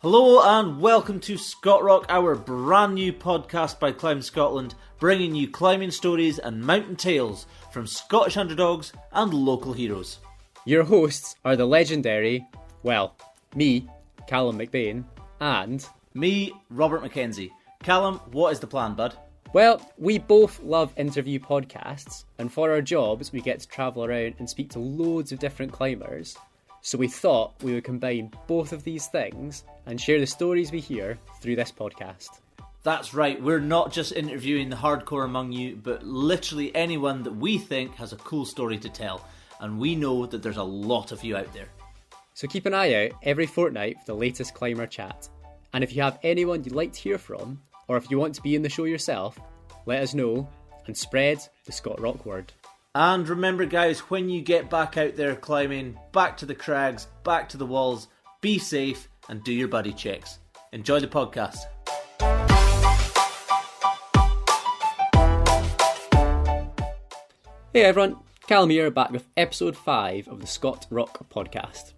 Hello and welcome to Scot Rock, our brand new podcast by Climb Scotland, bringing you climbing stories and mountain tales from Scottish underdogs and local heroes. Your hosts are the legendary, me, Calum McBain, and me, Robert Mackenzie. Calum, what is the plan, bud? Well, we both love interview podcasts, and for our jobs we get to travel around and speak to loads of different climbers. So we thought we would combine both of these things and share the stories we hear through this podcast. That's right, we're not just interviewing the hardcore among you, but literally anyone that we think has a cool story to tell. And we know that there's a lot of you out there. So keep an eye out every fortnight for the latest climber chat. And if you have anyone you'd like to hear from, or if you want to be in the show yourself, let us know and spread the Scot Rock word. And remember guys, when you get back out there climbing, back to the crags, back to the walls, be safe and do your buddy checks. Enjoy the podcast. Hey everyone, Calum here, back with episode 5 of the Scot Rock podcast.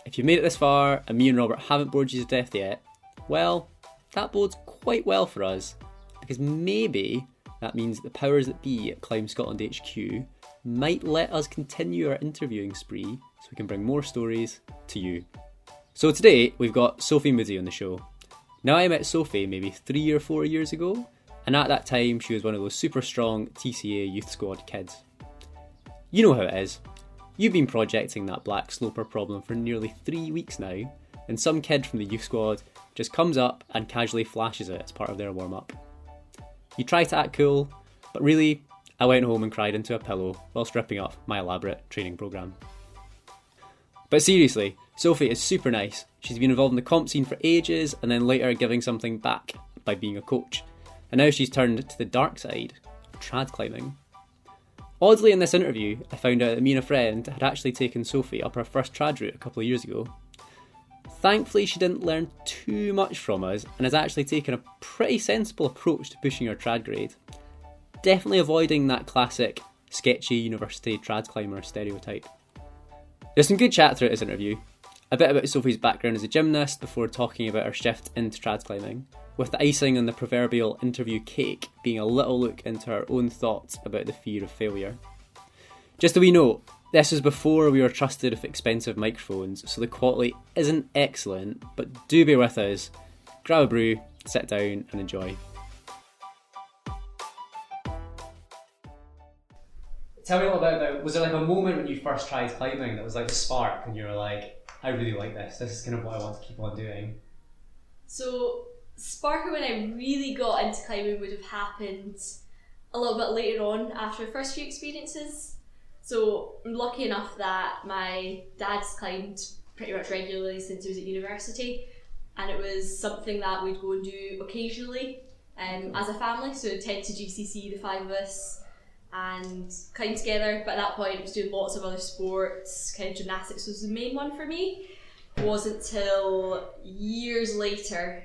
If you've made it this far and me and Robert haven't bored you to death yet, well, that bodes quite well for us, because maybe that means that the powers that be at Climb Scotland HQ might let us continue our interviewing spree so we can bring more stories to you. So today we've got Sophie Moodie on the show. Now, I met Sophie maybe 3 or 4 years ago, and at that time she was one of those super strong TCA youth squad kids. You know how it is. You've been projecting that black sloper problem for nearly 3 weeks now, and some kid from the youth squad just comes up and casually flashes it as part of their warm-up. You try to act cool, but really, I went home and cried into a pillow whilst ripping up my elaborate training programme. But seriously, Sophie is super nice. She's been involved in the comp scene for ages, and then later giving something back by being a coach. And now she's turned to the dark side of trad climbing. Oddly, in this interview, I found out that me and a friend had actually taken Sophie up her first trad route a couple of years ago. Thankfully, she didn't learn too much from us and has actually taken a pretty sensible approach to pushing her trad grade. Definitely avoiding that classic sketchy university trad climber stereotype. There's some good chat throughout this interview. A bit about Sophie's background as a gymnast before talking about her shift into trad climbing, with the icing on the proverbial interview cake being a little look into her own thoughts about the fear of failure. Just a wee note, this was before we were trusted with expensive microphones, so the quality isn't excellent, but do bear with us. Grab a brew, sit down and enjoy. Tell me a little bit about, was there like a moment when you first tried climbing that was like the spark and you were like, I really like this is kind of what I want to keep on doing? So, spark when I really got into climbing would have happened a little bit later on after the first few experiences. So I'm lucky enough that my dad's climbed pretty much regularly since he was at university, and it was something that we'd go and do occasionally as a family. So we'd tend to GCC, the five of us, and climb together. But at that point I was doing lots of other sports. Kind of gymnastics was the main one for me. It wasn't till years later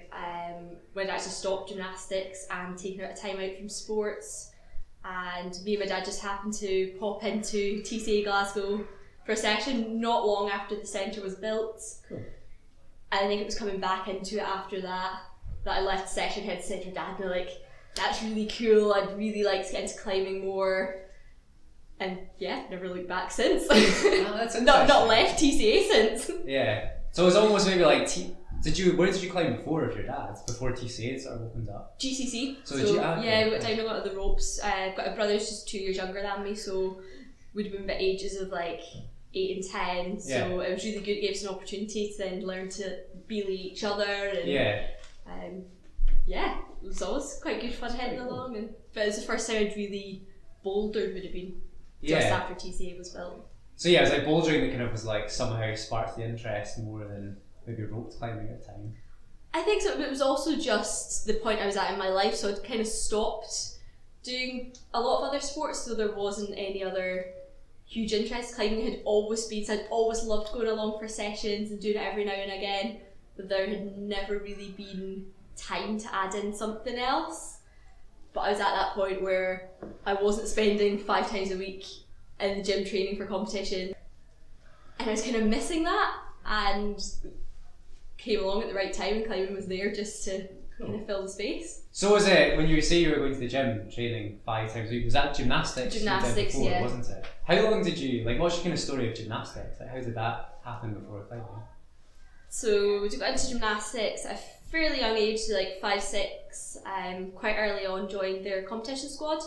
when I actually stopped gymnastics and taken out a time out from sports. And me and my dad just happened to pop into TCA Glasgow for a session not long after the centre was built. Cool. And I think it was coming back into it after that I left the session, head to centre dad, and they're like, that's really cool, I'd really like to get into climbing more. And yeah, never looked back since. Oh, that's interesting. not left TCA since. Yeah. So it was almost maybe like, where did you climb before with your dad? Before TCA sort of opened up? GCC. So did you? Yeah, we went down a lot of the ropes. But my brother's just 2 years younger than me, so we'd have been at ages of like 8 and 10. So it was really good. It gave us an opportunity to then learn to belie each other. And, it was always quite good fun heading along. But it was the first time I'd really bouldered, would have been just after TCA was built. So yeah, it was like bouldering that kind of was like somehow sparked the interest more than maybe rope climbing at the time. I think so. It was also just the point I was at in my life, so I'd kind of stopped doing a lot of other sports, so there wasn't any other huge interest. Climbing had always been, so I'd always loved going along for sessions and doing it every now and again, but there had never really been time to add in something else. But I was at that point where I wasn't spending 5 times a week in the gym training for competition, and I was kind of missing that. And came along at the right time, and climbing was there just to kind of fill the space. So was it, when you say you were going to the gym training 5 times a week, was that gymnastics? Gymnastics, before, yeah. Wasn't it? How long did you, what's your kind of story of gymnastics? How did that happen before climbing? So we got into gymnastics at a fairly young age, so 5, 6. Quite early on, joined their competition squad.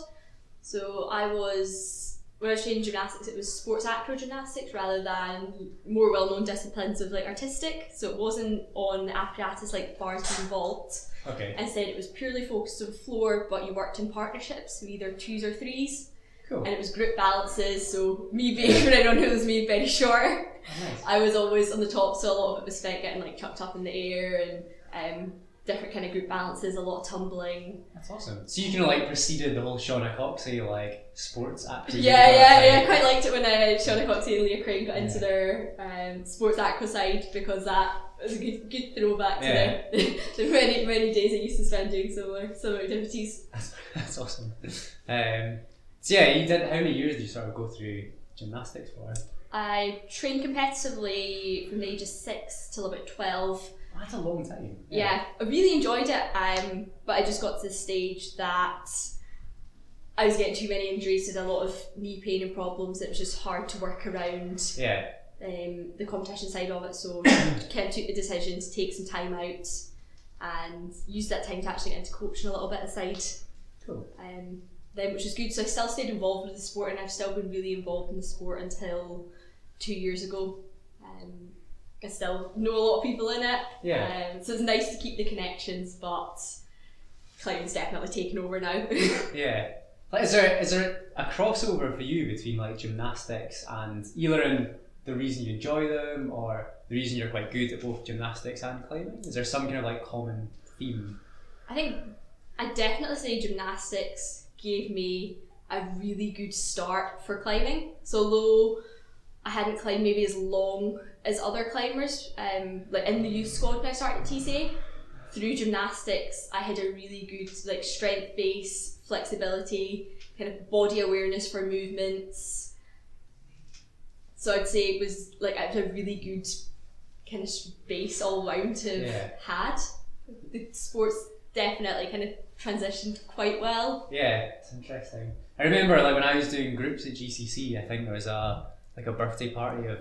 So when I was training gymnastics, it was sports acro gymnastics rather than more well-known disciplines of artistic. So it wasn't on apparatus like bars being vault. Okay. Instead, it was purely focused on floor, but you worked in partnerships with either 2s or 3s. Cool. And it was group balances, so me being, for anyone who was me, very short, Nice. I was always on the top, so a lot of it was spent getting chucked up in the air and different kind of group balances, a lot of tumbling. That's awesome. So you kind of preceded the whole Shauna Coxey sports acro. Yeah, I quite liked it when Shauna Coxey and Leah Crane got into their sports acro side, because that was a good throwback to the many days I used to spend doing similar activities. That's awesome. So yeah, you did. How many years did you sort of go through gymnastics for? I trained competitively from the age of 6 till about 12. Oh, that's a long time. Yeah, I really enjoyed it, but I just got to the stage that I was getting too many injuries, had a lot of knee pain and problems. It was just hard to work around the competition side of it, so kind of took the decision to take some time out and use that time to actually get into coaching a little bit aside. Cool. Then, which is good. So I still stayed involved with the sport, and I've still been really involved in the sport until 2 years ago. I still know a lot of people in it. Yeah. So it's nice to keep the connections, but climbing's definitely taken over now. Yeah. Is there a crossover for you between gymnastics and either in the reason you enjoy them or the reason you're quite good at both gymnastics and climbing? Is there some kind of common theme? I think I'd definitely say gymnastics gave me a really good start for climbing. So although I hadn't climbed maybe as long as other climbers, in the youth squad when I started at TCA, through gymnastics I had a really good strength base, flexibility, kind of body awareness for movements. So I'd say it was I had a really good kind of base all round to have had. The sports definitely kind of transitioned quite well. Yeah, it's interesting. I remember when I was doing groups at GCC, I think there was a birthday party of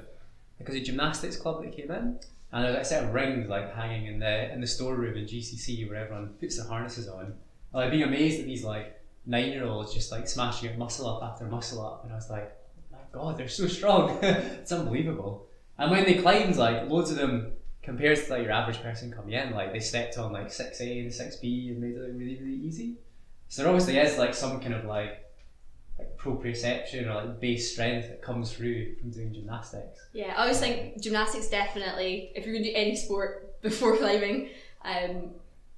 a gymnastics club that came in, and there was a set of rings hanging in the storeroom in GCC where everyone puts their harnesses on. And being amazed at these 9-year-olds just smashing out muscle up after muscle up, and I was like, oh my god, they're so strong. It's unbelievable. And when they climbed, loads of them, compared to your average person coming in, they stepped on 6A and 6B and made it really, really easy. So there obviously is some kind of proprioception or base strength that comes through from doing gymnastics. Yeah, I always think gymnastics definitely, if you're going to do any sport before climbing,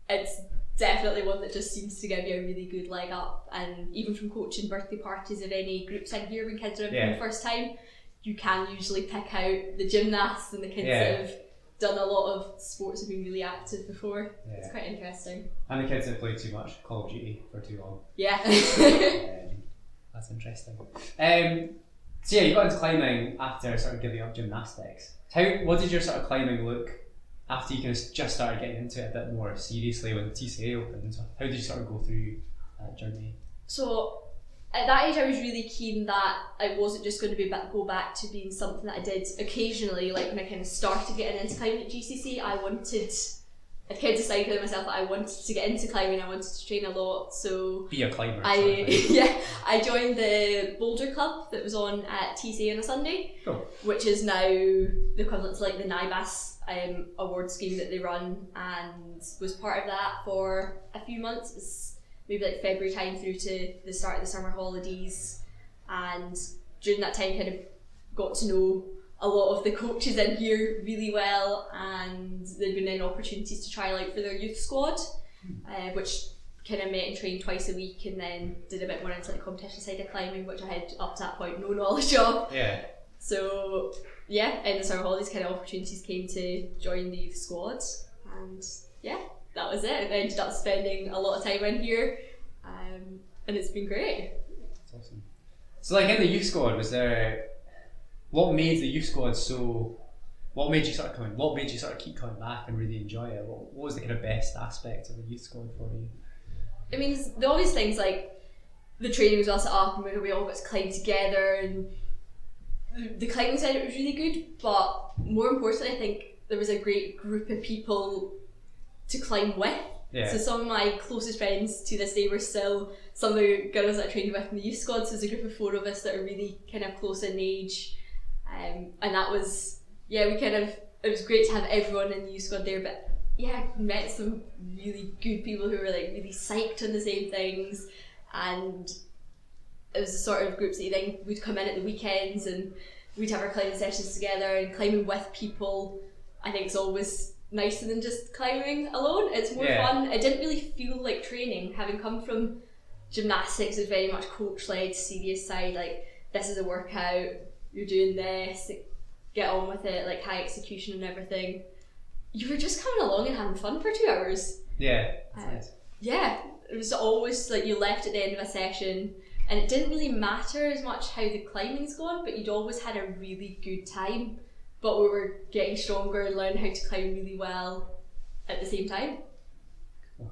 it's definitely one that just seems to give you a really good leg up. And even from coaching birthday parties or any groups in here when kids are in for the first time, you can usually pick out the gymnasts and the kids that have done a lot of sports, have been really active before. It's quite interesting. And the kids have played too much Call of Duty for too long. Yeah. That's interesting. So yeah, you got into climbing after sort of giving up gymnastics. What did your sort of climbing look after you kind of just started getting into it a bit more seriously when the TCA opened? How did you sort of go through that journey? So at that age I was really keen that I wasn't just going to go back to being something that I did occasionally. When I kind of started getting into climbing at GCC, I kind of decided with myself that I wanted to get into climbing, I wanted to train a lot, so be a climber. I joined the boulder club that was on at TCA on a Sunday, which is now the equivalent to the NIBAS award scheme that they run, and was part of that for a few months. It was maybe February time through to the start of the summer holidays, and during that time kind of got to know a lot of the coaches in here really well, and there'd been then opportunities to trial out for their youth squad, which kind of met and trained twice a week, and then did a bit more into the competition side of climbing, which I had up to that point no knowledge of. So in the summer holidays kind of opportunities came to join the youth squad, and that was it. I ended up spending a lot of time in here, and it's been great. That's awesome. So in the youth squad, what made the youth squad so What made you sort of keep coming back and really enjoy it? What was the kind of best aspect of the youth squad for you? I mean, the obvious things like the training was well set up and we all got to climb together, and the climbing side of it was really good, but more importantly I think there was a great group of people to climb with. Yeah. So some of my closest friends to this day were still some of the girls that I trained with in the youth squad, so there's a group of 4 of us that are really kind of close in age, and that was, it was great to have everyone in the youth squad there, but I met some really good people who were like really psyched on the same things, and it was the sort of groups that you then would come in at the weekends and we'd have our climbing sessions together, and climbing with people I think is always nicer than just climbing alone. It's more fun. It didn't really feel like training, having come from gymnastics. It was very much coach led, serious side, like this is a workout, you're doing this, get on with it, like high execution and everything. You were just coming along and having fun for 2 hours. Nice. It was always like you left at the end of a session and it didn't really matter as much how the climbing's gone, but you'd always had a really good time, but we were getting stronger and learning how to climb really well at the same time. Cool.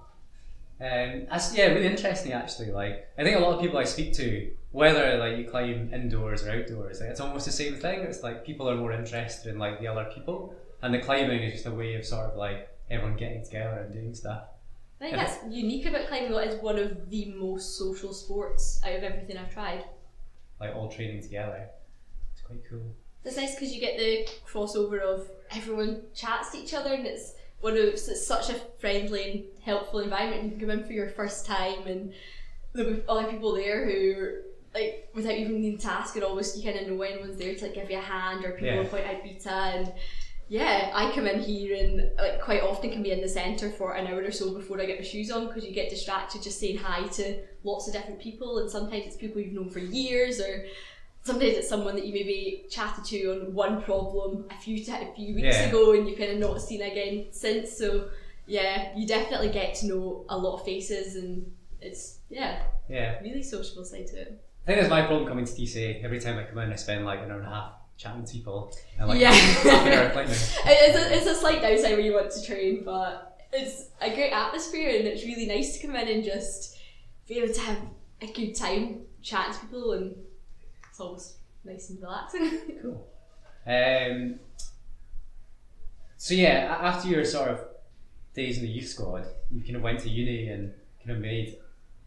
That's really interesting actually. Like I think a lot of people I speak to, whether like you climb indoors or outdoors, like, it's almost the same thing. It's like people are more interested in like the other people, and the climbing is just a way of sort of like everyone getting together and doing stuff. I think that's unique about climbing, though. It's one of the most social sports out of everything I've tried. Like all training together. It's quite cool. It's nice because you get the crossover of everyone chats to each other, and it's such a friendly and helpful environment. You can come in for your first time and there'll be other people there who, like, without even needing to ask, you kind of know anyone's there to like give you a hand, or people will point out beta. And I come in here and like quite often can be in the centre for an hour or so before I get my shoes on, because you get distracted just saying hi to lots of different people, and sometimes it's people you've known for years, or sometimes it's someone that you maybe chatted to on one problem a few weeks ago and you've kind of not seen again since. So you definitely get to know a lot of faces, and it's really sociable side to it. I think that's my problem coming to TCA. Every time I come in I spend like an hour and a half chatting to people and like it's a slight downside when you want to train, but it's a great atmosphere and it's really nice to come in and just be able to have a good time chatting to people, and it's always nice and relaxing. Cool. So after your sort of days in the youth squad, you kind of went to uni and kind of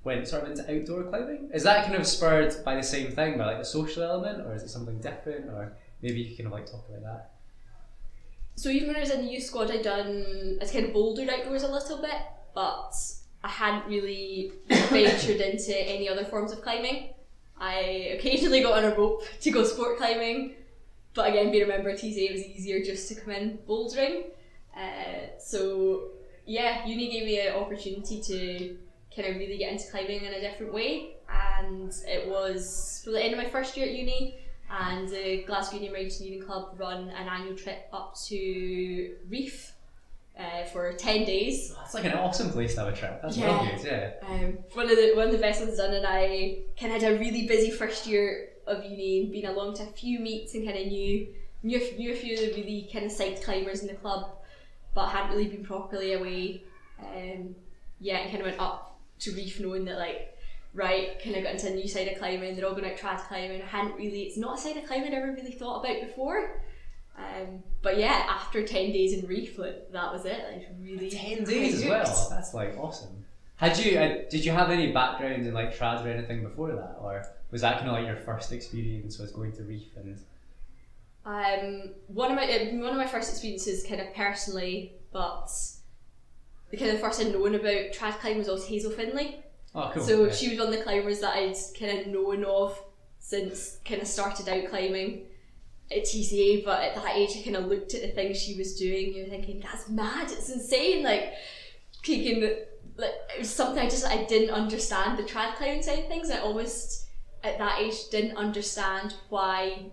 went sort of into outdoor climbing. Is that kind of spurred by the same thing, by like the social element, or is it something different, or maybe you can kind of like talk about that? So even when I was in the youth squad, I'd kind of bouldered outdoors a little bit, but I hadn't really ventured into any other forms of climbing. I occasionally got on a rope to go sport climbing, but again, being a member of TCA, it was easier just to come in bouldering. Uni gave me an opportunity to kind of really get into climbing in a different way, and it was for the end of my first year at uni, and the Glasgow Uni Mountaineering Club run an annual trip up to Reef for 10 days. That's like an awesome place to have a trip. That's real good, one of the best ones done, and I kind of had a really busy first year of uni, and been along to a few meets and kind of knew a few of the really kind of psyched climbers in the club, but hadn't really been properly away. And kind of went up to Reef knowing that kind of got into a new side of climbing. They're all going out trad climbing. It's not a side of climbing I'd ever really thought about before. After 10 days in Reef, that was it. Really 10 days as well. That's awesome. Did you have any background in trad or anything before that, or was that kind of your first experience was going to Reef? And one of my first experiences kind of personally, but the kind of first I'd known about trad climbing was also Hazel Finlay. Oh, cool. So she was one of the climbers that I'd kind of known of since kind of started out climbing at TCA, but at that age I kind of looked at the things she was doing, you're thinking, that's mad, it's insane, it was something I didn't understand, the trad climbing side of things. I almost at that age didn't understand why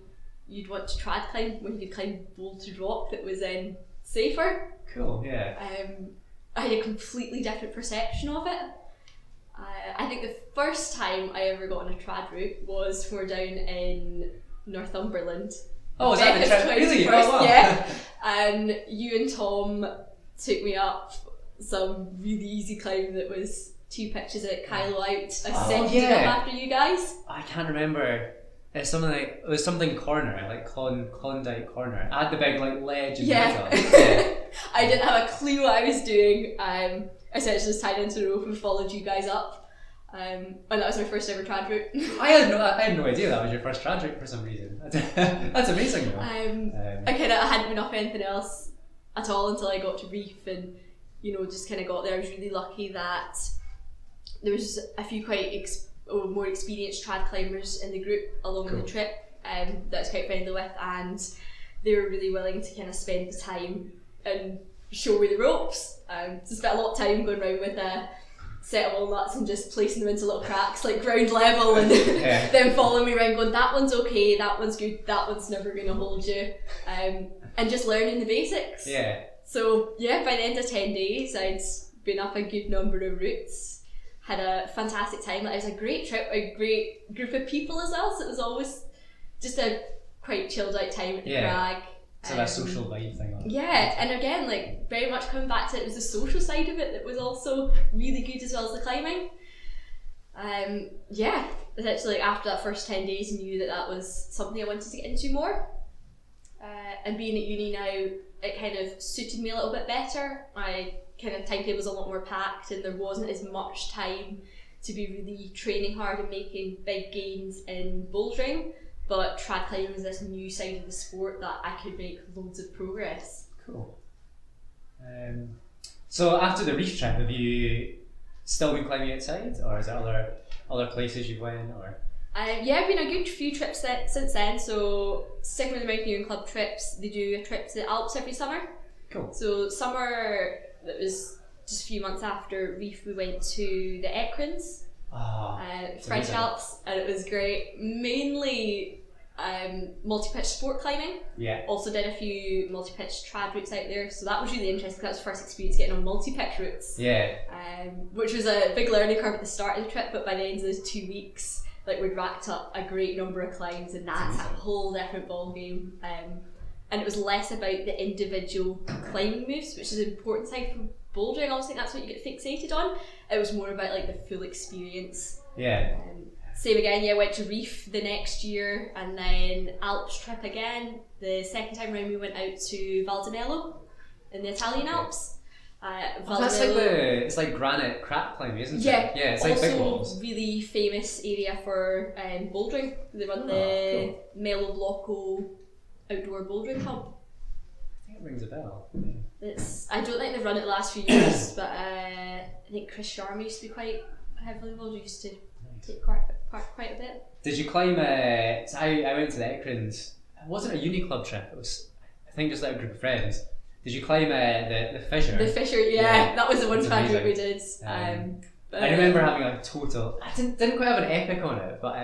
you'd want to trad climb when you could climb bolted rock that was safer. Cool, yeah. I had a completely different perception of it. I think the first time I ever got on a trad route was when we were down in Northumberland. Oh, was that the trip? Really? Oh, wow. Yeah. And you and Tom took me up some really easy climb that was 2 pitches at Calum out. I sent it up after you guys. I can't remember. It's something like, it was something corner, like Klondike corner. I had the big like ledge in the middle. Yeah. I didn't have a clue what I was doing. I essentially just tied into the rope and followed you guys up. And that was my first ever trad route. I had no idea that was your first trad route for some reason. That's amazing though. I hadn't been up anything else at all until I got to Reef, and just kind of got there. I was really lucky that there was a few more experienced trad climbers in the group along the trip that I was quite friendly with, and they were really willing to kind of spend the time and show me the ropes. So spent a lot of time going around with a set of walnuts and just placing them into little cracks like ground level, and then following me around going, that one's okay, that one's good, that one's never going to hold you, and just learning the basics. So by the end of 10 days I'd been up a good number of routes, had a fantastic time. It was a great trip, a great group of people as well, so it was always just a quite chilled out time at the crag. So that social vibe thing. And again, like very much coming back to it was the social side of it that was also really good, as well as the climbing. Essentially after that first 10 days I knew that was something I wanted to get into more. And being at uni now, it kind of suited me a little bit better. My kind of timetable was a lot more packed, and there wasn't as much time to be really training hard and making big gains in bouldering. But trad climbing was this new side of the sport that I could make loads of progress. Cool. So after the Reef trip, have you still been climbing outside, or is there other places you've went, or? I've been a good few trips since then. So sticking with the Mountaineering Club trips, they do a trip to the Alps every summer. Cool. So summer, that was just a few months after Reef, we went to the Écrins. French Alps, and it was great. Mainly multi-pitch sport climbing. Also did a few multi-pitch trad routes out there, so that was really interesting. That was the first experience getting on multi-pitch routes. Which was a big learning curve at the start of the trip, but by the end of those 2 weeks, like we'd racked up a great number of climbs, and that's a whole different ball game. And it was less about the individual climbing moves, which is an important side for bouldering. I always think that's what you get fixated on. It was more about like the full experience. Same again, went to Reef the next year, and then Alps trip again. The second time round we went out to Val di Mello in the Italian Alps. That's like it's like granite crack climbing, isn't it? It's like big walls. Also really famous area for bouldering. They run the Mello Blocco outdoor bouldering club. I think it rings a bell. I don't think they've run it the last few years, but I think Chris Sharma used to be quite heavily involved. He used to take part quite a bit. Did you climb? So I went to the Écrins. It wasn't a uni club trip. It was, I think, just like a group of friends. Did you climb the fissure? The fissure, that was the one trad route we did. I remember having a total. I didn't quite have an epic on it, but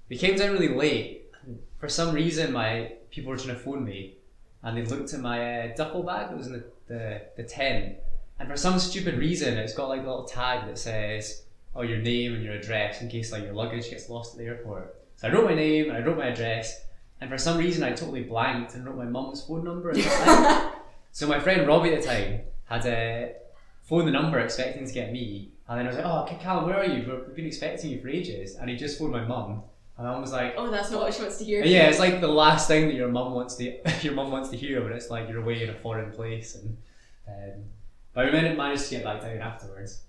we came down really late. For some reason, my people were trying to phone me, and they looked at my duffel bag that was in the tent, and for some stupid reason, it's got like a little tag that says, your name and your address in case like your luggage gets lost at the airport. So I wrote my name and I wrote my address, and for some reason I totally blanked and wrote my mum's phone number at the time. So my friend Robbie at the time had phoned the number expecting to get me, and then I was like, Calum, where are you? We've been expecting you for ages. And he just phoned my mum, and my mum was like, that's not what she wants to hear. Yeah, it's like the last thing that your mum wants to hear when it's like you're away in a foreign place. And but we managed to get back down afterwards.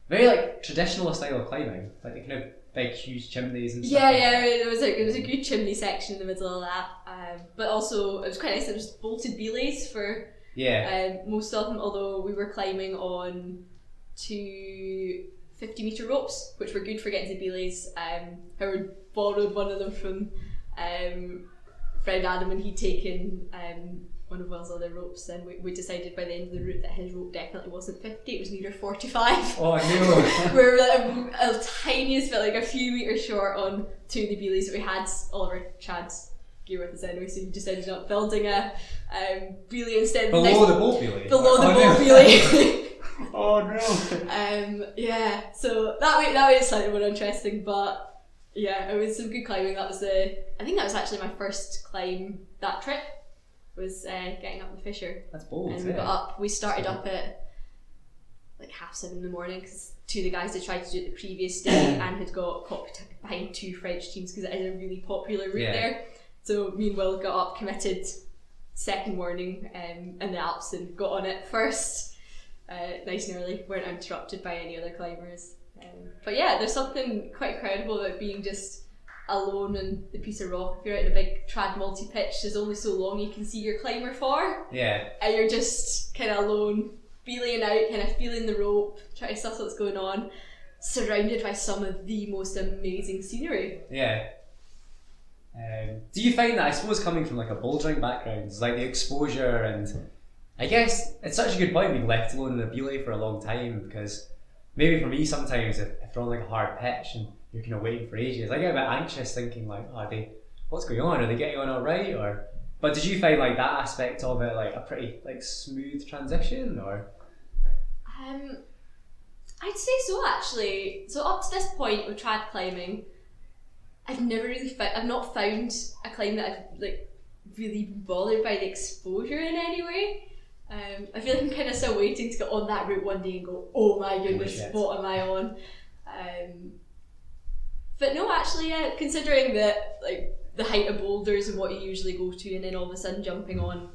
Very like traditional style of climbing, like the kind of big huge chimneys and stuff. It was a good chimney section in the middle of that, but also it was quite nice. There was bolted belays for most of them, although we were climbing on 2 50-metre ropes, which were good for getting to belays. Howard borrowed one of them from friend Adam, and he'd taken one of Will's other ropes, and we decided by the end of the route that his rope definitely wasn't 50, it was neither 45. Oh, I knew. We were a tiniest bit, like a few metres short on 2 of the belays, but we had all of our Chad's gear with us anyway, so we just ended up building a belay instead. Below the boat belay? Below the boat belay. Oh no. So that way it's slightly more interesting, but Yeah, it was some good climbing. I think that was actually my first climb that trip, was getting up the Fisher. That's bold. And we got up, we started up at like 7:30 in the morning, because two of the guys had tried to do it the previous day and had got caught behind two French teams, because it is a really popular route there. So me and Will got up, committed second morning in the Alps, and got on it first, nice and early, weren't interrupted by any other climbers. But yeah, there's something quite incredible about being just alone on the piece of rock. If you're out in a big trad multi-pitch, there's only so long you can see your climber for. Yeah. And you're just kind of alone, feeling out, kind of feeling the rope, trying to suss what's going on, surrounded by some of the most amazing scenery. Yeah. Do you find that, I suppose, coming from like a bouldering background, it's like the exposure, and I guess it's such a good point being left alone in a belay for a long time, because maybe for me sometimes if they're on like a hard pitch and you're kind of waiting for ages, I get a bit anxious thinking like, what's going on? Are they getting on alright? But did you find like that aspect of it like a pretty like smooth transition, or? I'd say so, actually. So up to this point with trad climbing, I've not found a climb that I've like really been bothered by the exposure in any way. I feel like I'm kind of still waiting to get on that route one day and go, oh my goodness, what am I on? But no, actually, yeah, considering that like the height of boulders and what you usually go to, and then all of a sudden jumping on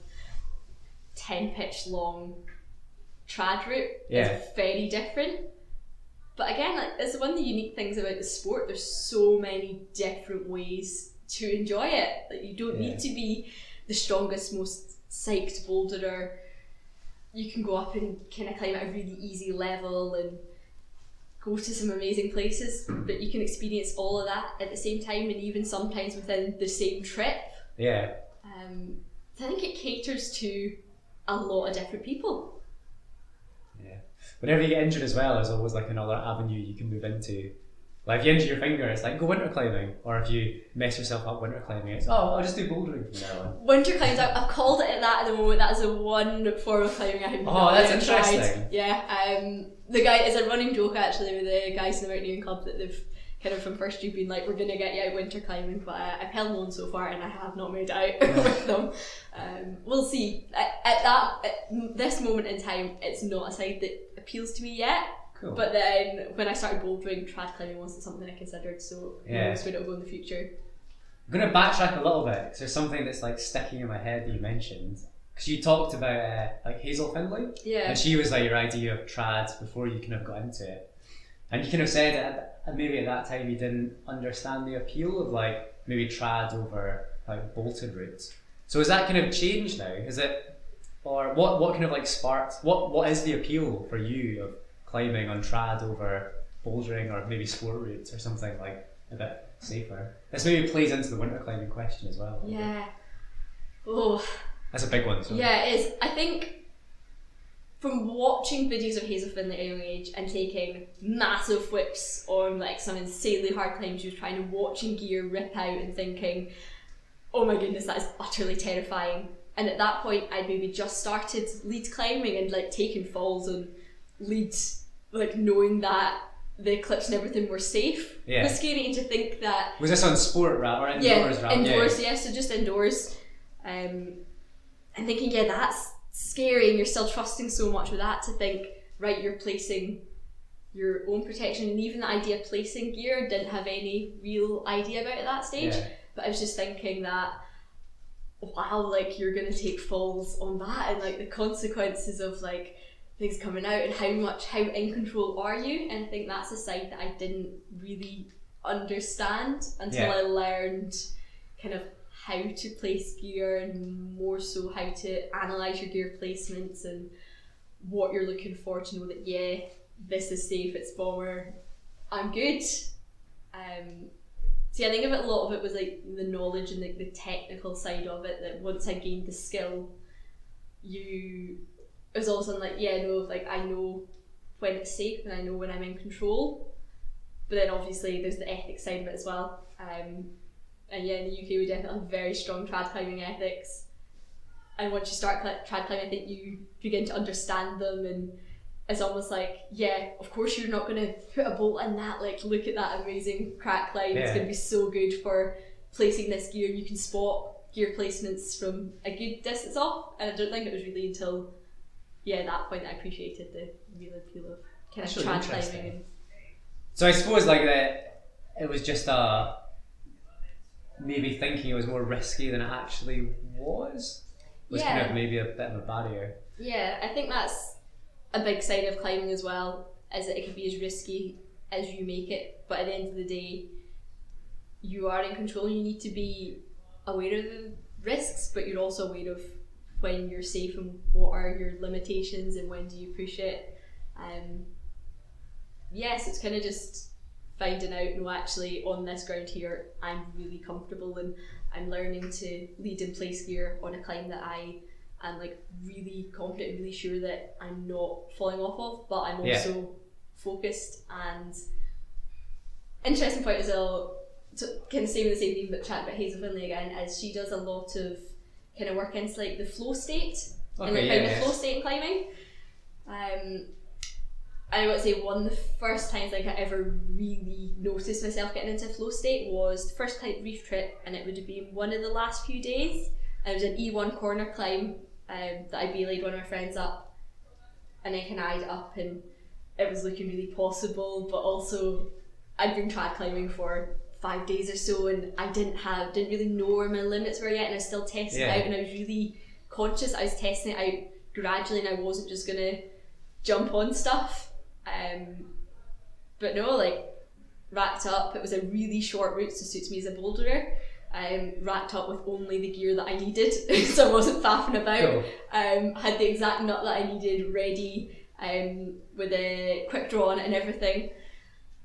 10 pitch long trad route is very different. But again, like, it's one of the unique things about the sport. There's so many different ways to enjoy it. Like, you don't need to be the strongest, most psyched boulderer. You can go up and kind of climb at a really easy level and go to some amazing places, but you can experience all of that at the same time, and even sometimes within the same trip. Yeah. I think it caters to a lot of different people. Yeah. Whenever you get injured as well, there's always like another avenue you can move into. Like if you injure your finger, it's like go winter climbing, or if you mess yourself up winter climbing, it's I'll just do bouldering from now on. Winter climbing, I've called it that at the moment. That is the one form of climbing I have not that's yet interesting. tried. Yeah, the guy is a running joke actually with the guys in the mountaineering club that they've kind of from first year been like, we're gonna get you out winter climbing, but I've held on so far and I have not made it out with them. We'll see. At this moment in time, it's not a side that appeals to me yet. Cool. But then when I started bouldering, trad climbing wasn't something I considered, so who knows where it'll go in the future. I'm going to backtrack a little bit, because there's something that's like sticking in my head that you mentioned. Because you talked about like Hazel Findlay, and she was like your idea of trad before you kind of got into it. And you kind of said that maybe at that time you didn't understand the appeal of like maybe trad over like bolted routes. So has that kind of changed now? Is it, or what kind of like sparked, what is the appeal for you of climbing on trad over bouldering, or maybe sport routes or something like a bit safer? This maybe plays into the winter climbing question as well. Yeah. Oh. That's a big one. So. Yeah, it is. I think from watching videos of Hazel Findlay at a young age and taking massive whips on like some insanely hard climbs, you're trying to watching gear rip out and thinking, oh my goodness, that is utterly terrifying. And at that point, I'd maybe just started lead climbing and like taking falls on leads, like knowing that the clips and everything were safe. It was scary, and to think that... Was this on sport route or indoors route? Indoors, so just indoors. And thinking, that's scary, and you're still trusting so much with that to think, right, you're placing your own protection, and even the idea of placing gear, didn't have any real idea about at that stage. But I was just thinking that, wow, like you're going to take falls on that, and like the consequences of like things coming out, and how in control are you? And I think that's a side that I didn't really understand until I learned kind of how to place gear, and more so how to analyse your gear placements and what you're looking for to know that this is safe, it's bomber, I'm good. So I think a lot of it was like the knowledge and the technical side of it, that once I gained the skill, it was all of a sudden like, I know when it's safe and I know when I'm in control. But then obviously there's the ethics side of it as well. And in the UK we definitely have very strong trad climbing ethics. And once you start trad climbing, I think you begin to understand them, and it's almost like, yeah, of course you're not going to put a bolt in that, like look at that amazing crack climb, it's going to be so good for placing this gear. You can spot gear placements from a good distance off, and I don't think it was really until that point that I appreciated the real appeal of kind of trad climbing. So I suppose like that it was just maybe thinking it was more risky than it actually was kind of maybe a bit of a barrier. Yeah, I think that's a big side of climbing as well, is that it can be as risky as you make it, but at the end of the day you are in control. You need to be aware of the risks, but you're also aware of when you're safe and what are your limitations and when do you push it. So it's kind of just finding out, no, actually on this ground here I'm really comfortable and I'm learning to lead and place gear on a climb that I am like really confident and really sure that I'm not falling off of, but I'm also focused. And interesting point as well, to kind of stay with the same theme but chat about Hazel Finlay again, is she does a lot of kind of work into like the flow state and like the flow state in climbing. I would say one of the first times like I ever really noticed myself getting into flow state was the first reef trip, and it would have been one of the last few days. It was an E1 corner climb that I belayed one of my friends up, and I kind of eyed it up and it was looking really possible, but also I'd been trad climbing for 5 days or so and I didn't really know where my limits were yet, and I was still testing it out, and I was really conscious I was testing it out gradually and I wasn't just gonna jump on stuff. But no, like racked up, it was a really short route, so suits me as a boulderer. Racked up with only the gear that I needed, so I wasn't faffing about. Cool. Had the exact nut that I needed ready, with a quick draw on it and everything.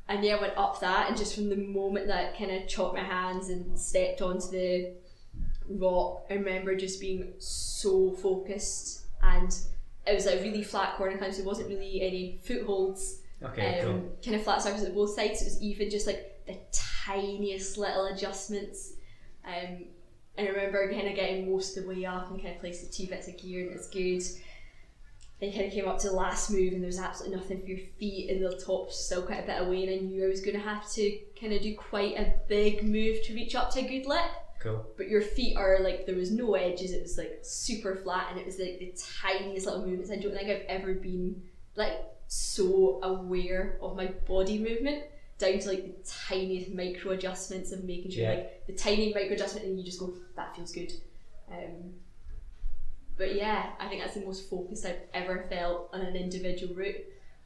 And I went up that, and just from the moment that I kind of chopped my hands and stepped onto the rock, I remember just being so focused, and it was a really flat corner climb, so there wasn't really any footholds. Cool. Kind of flat surface at both sides, so it was even just like the tiniest little adjustments. I remember kind of getting most of the way up and kind of placed the 2 bits of gear, and it's good. Then kind of came up to the last move and there was absolutely nothing for your feet, and the top's still quite a bit away, and I knew I was going to have to kind of do quite a big move to reach up to a good lip. Cool. But your feet are like, there was no edges, it was like super flat, and it was like the tiniest little movements. I don't think I've ever been like so aware of my body movement, down to like the tiniest micro adjustments of making sure like the tiny micro adjustment and you just go, that feels good. But yeah, I think that's the most focused I've ever felt on an individual route.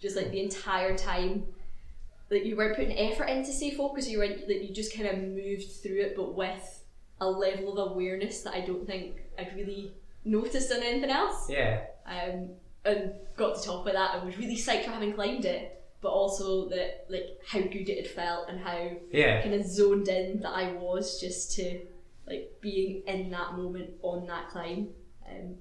Just like the entire time, like you weren't putting effort in to stay focused, you weren't, like you just kind of moved through it, but with a level of awareness that I don't think I'd really noticed on anything else. Yeah. And got to top of that, I was really psyched for having climbed it, but also that like how good it had felt and how kind of zoned in that I was just to like being in that moment on that climb.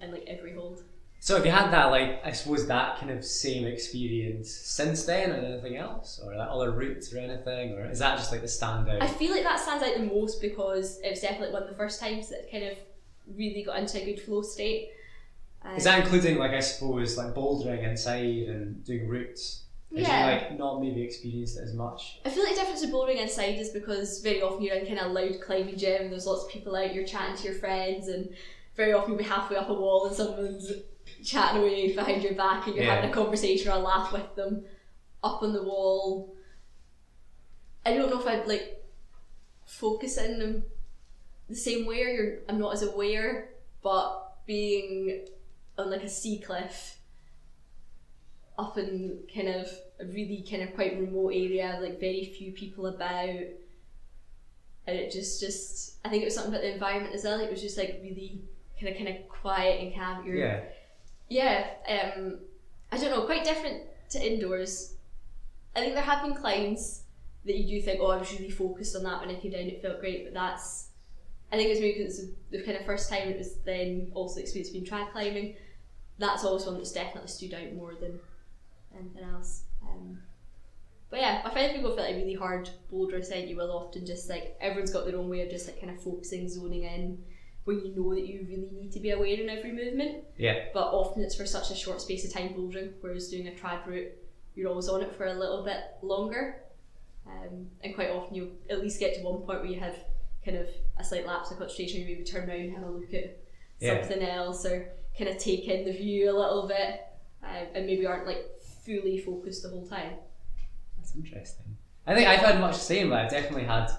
And like every hold. So have you had that, like, I suppose that kind of same experience since then, or anything else, or like other routes or anything, or is that just like the standout? I feel like that stands out the most because it was definitely one of the first times that kind of really got into a good flow state. Is that including, like, I suppose, like bouldering inside and doing routes? Did you like not maybe experienced it as much? I feel like the difference with bouldering inside is because very often you're in kind of loud climbing gym and there's lots of people out, you're chatting to your friends, and very often you'll be halfway up a wall and someone's chatting away behind your back and you're having a conversation or a laugh with them up on the wall. I don't know if I'd like focus in them the same way, or I'm not as aware, but being on like a sea cliff up in kind of a really kind of quite remote area, like very few people about, and it just I think it was something about the environment as well. It was just like really kind of quiet and calm. I don't know, quite different to indoors. I think there have been climbs that you do think, oh, I was really focused on that when I came down, it felt great, but I think it was maybe because it was the kind of first time it was then also experienced being trad climbing. That's always one that's definitely stood out more than anything else. But yeah, I find if people feel like a really hard boulder ascent, you will often just like, everyone's got their own way of just like kind of focusing, zoning in, where you know that you really need to be aware in every movement. Yeah. But often it's for such a short space of time bouldering, whereas doing a trad route, you're always on it for a little bit longer. And quite often you'll at least get to one point where you have kind of a slight lapse of concentration, you maybe turn around and have a look at something else, or kind of take in the view a little bit, and maybe aren't like fully focused the whole time. That's interesting. I think I've had much the same, but I've definitely had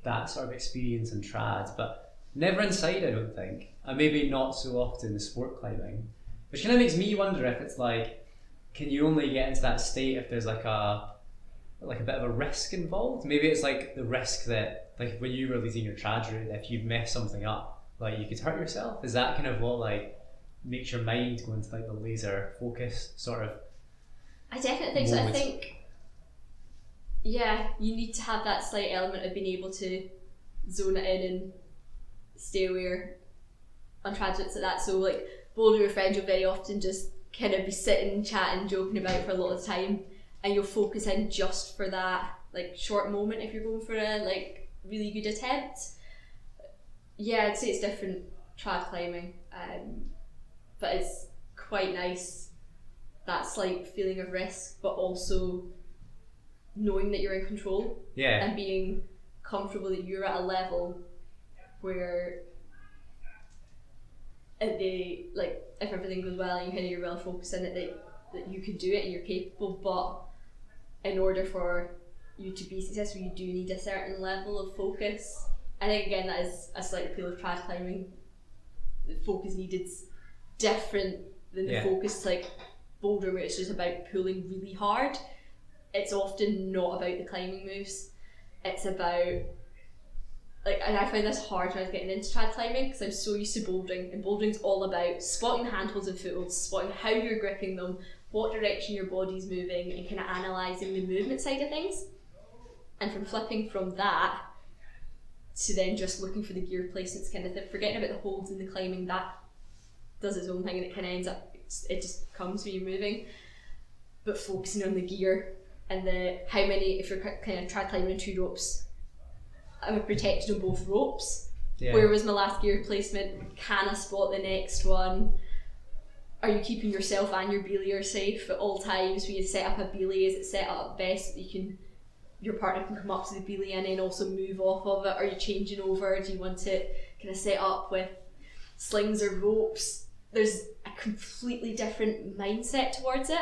that sort of experience in trad, but never inside, I don't think, and maybe not so often in sport climbing, which kind of makes me wonder if it's like, can you only get into that state if there's like a bit of a risk involved? Maybe it's like the risk that, like when you were leading your trad route, if you mess something up, like you could hurt yourself. Is that kind of what like makes your mind go into like the laser focus sort of? I definitely think so. I think, yeah, you need to have that slight element of being able to zone it in and stay aware on trad routes like that. So like bouldering with friends, you'll very often just kind of be sitting, chatting, joking about for a lot of the time, and you'll focus in just for that like short moment if you're going for a like really good attempt. Yeah, I'd say it's different trad climbing, but it's quite nice, that slight feeling of risk, but also knowing that you're in control, and being comfortable that you're at a level where if everything goes well and you're well focused in it, that you can do it and you're capable. But in order for you to be successful, you do need a certain level of focus. I think again that is a slight appeal of trad climbing. The focus needed's different than the focus like boulder, where it's just about pulling really hard. It's often not about the climbing moves. It's about and I found this hard when I was getting into trad climbing because I'm so used to bouldering, and bouldering's all about spotting the handholds and footholds, spotting how you're gripping them, what direction your body's moving, and kind of analysing the movement side of things. And from flipping from that to then just looking for the gear placements kind of thing, forgetting about the holds in the climbing, that does its own thing and it kind of ends up, it just comes when you're moving. But focusing on the gear and the how many, if you're kind of trad climbing in 2 ropes, am I protected on both ropes? Where was my last gear placement? Can I spot the next one? Are you keeping yourself and your belier safe at all times? When you set up a belie, is it set up best that your partner can come up to the belie and then also move off of it? Are you changing over? Do you want it kind of set up with slings or ropes? There's a completely different mindset towards it.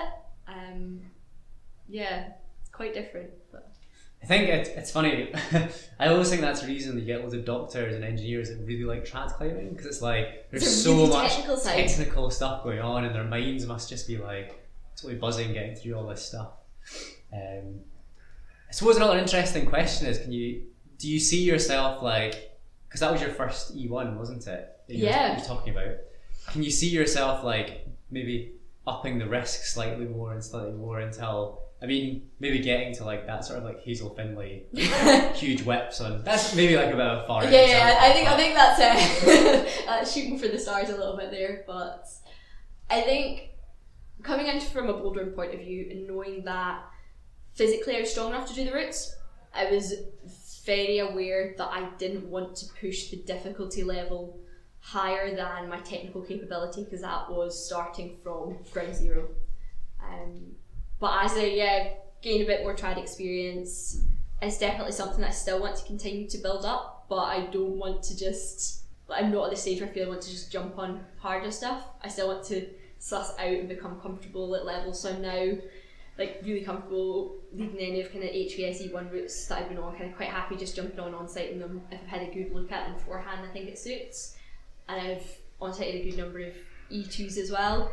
It's quite different. But I think it's funny. I always think that's the reason you get loads of doctors and engineers that really like trad climbing, because it's like there's so much technical stuff going on, and their minds must just be like totally buzzing getting through all this stuff. I suppose another interesting question is, do you see yourself like, because that was your first E1, wasn't it? That you were talking about. Can you see yourself like maybe upping the risk slightly more until, I mean, maybe getting to like that sort of like Hazel Finlay huge whips on, that's maybe like a bit of a far example, I think that's shooting for the stars a little bit there. But I think coming in from a bouldering point of view and knowing that physically I was strong enough to do the routes, I was very aware that I didn't want to push the difficulty level higher than my technical capability, because that was starting from ground zero. But as I gain a bit more trad experience, it's definitely something that I still want to continue to build up, but I don't want to just, I'm not at the stage where I feel I want to just jump on harder stuff. I still want to suss out and become comfortable at levels. So I'm now like really comfortable leading any of kind of HVS E1 routes that I've been on, kind of quite happy just jumping on site in them if I've had a good look at them beforehand. I think it suits. And I've on site a good number of E2s as well.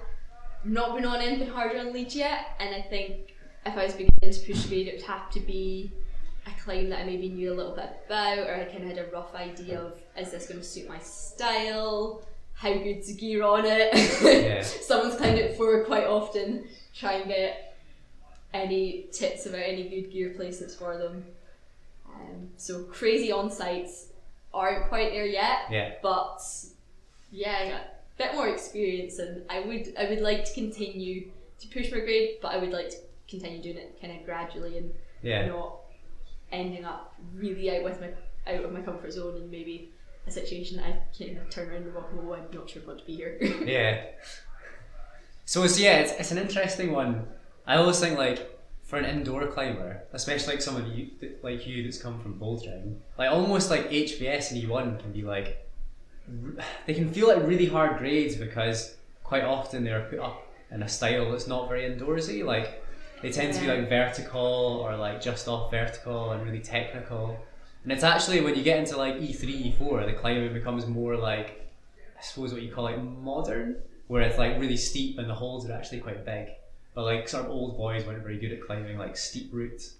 Not been on anything harder on lead yet, and I think if I was beginning to push grade, it would have to be a climb that I maybe knew a little bit about, or I kind of had a rough idea of, is this going to suit my style? How good's the gear on it? Someone's climbed it before quite often. Try and get any tips about any good gear placements for them. So crazy on sites aren't quite there yet, but I got a bit more experience, and I would like to continue to push my grade, but I would like to continue doing it kind of gradually and not ending up really out of my comfort zone and maybe a situation that I can't even turn around and walk away. I'm not sure what to be here. Yeah. So it's an interesting one. I always think like for an indoor climber, especially like someone like you that's come from bouldering, like almost like HBS and E1 can be like, they can feel like really hard grades because quite often they're put up in a style that's not very indoorsy. Like they tend to be like vertical or like just off vertical and really technical. And it's actually when you get into like E3, E4, the climbing becomes more like, I suppose what you call like modern, where it's like really steep and the holds are actually quite big. But like sort of old boys weren't very good at climbing like steep routes.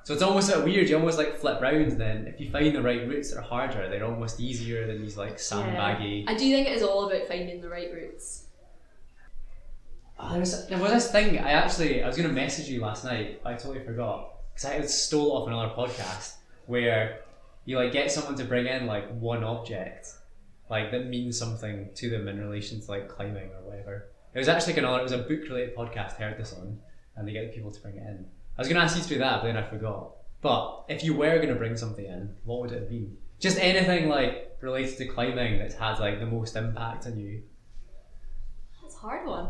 So it's almost like weird, you almost like flip round, and then if you find the right routes that are harder, they're almost easier than these like sandbaggy. I do think it is all about finding the right routes. There was this thing, I was going to message you last night, but I totally forgot. Because I stole it off another podcast, where you like get someone to bring in like one object like that means something to them in relation to like climbing or whatever. It was actually it was a book related podcast I heard this on, and they get people to bring it in. I was going to ask you to do that, but then I forgot. But if you were going to bring something in, what would it have been? Just anything like related to climbing that's had like the most impact on you. That's a hard one.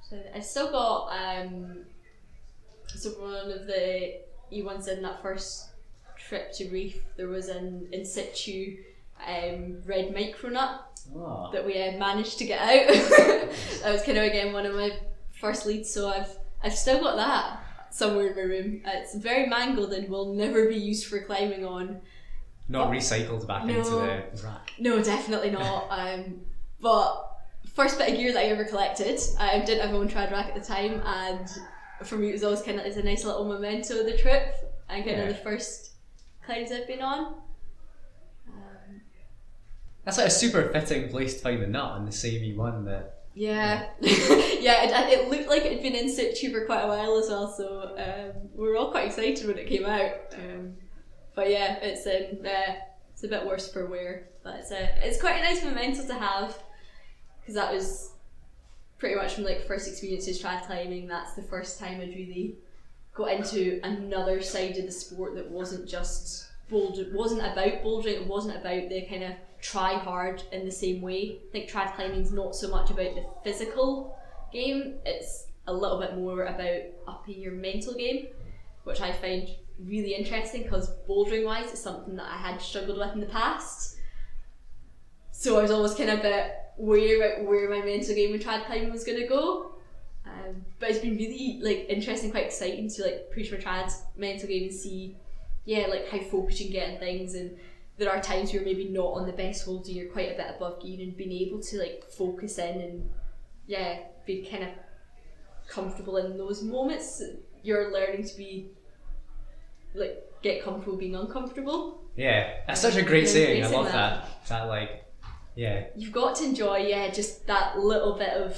So I still got so one of the E1s in that first trip to Reef, there was an in situ red micronut that we managed to get out. That was kind of again one of my first leads, so I've still got that somewhere in my room. It's very mangled and will never be used for climbing on. Not recycled back into the rack. No, definitely not. But first bit of gear that I ever collected. I didn't have my own trad rack at the time, and for me it was always kind of, it's a nice little memento of the trip and kind of the first climbs I've been on. That's like a super fitting place to find the nut on the same E1 that... Yeah, it looked like it had been in situ for quite a while as well, so we were all quite excited when it came out. But yeah, it's a bit worse for wear, but it's quite a nice memento to have, because that was pretty much from like first experiences trad climbing. That's the first time I'd really got into another side of the sport that wasn't just wasn't about bouldering. It wasn't about the kind of try hard in the same way. I think trad climbing's not so much about the physical game, it's a little bit more about upping your mental game, which I find really interesting because bouldering wise it's something that I had struggled with in the past, so I was always kind of a bit wary about where my mental game with trad climbing was going to go. But it's been really like interesting, quite exciting to like push my trad mental game and see like how focused you can get on things, and there are times where you're maybe not on the best holds and you're quite a bit above gear, and being able to like focus in and be kind of comfortable in those moments. You're learning to be like get comfortable being uncomfortable. Yeah, that's such a great saying. I love that like you've got to enjoy just that little bit of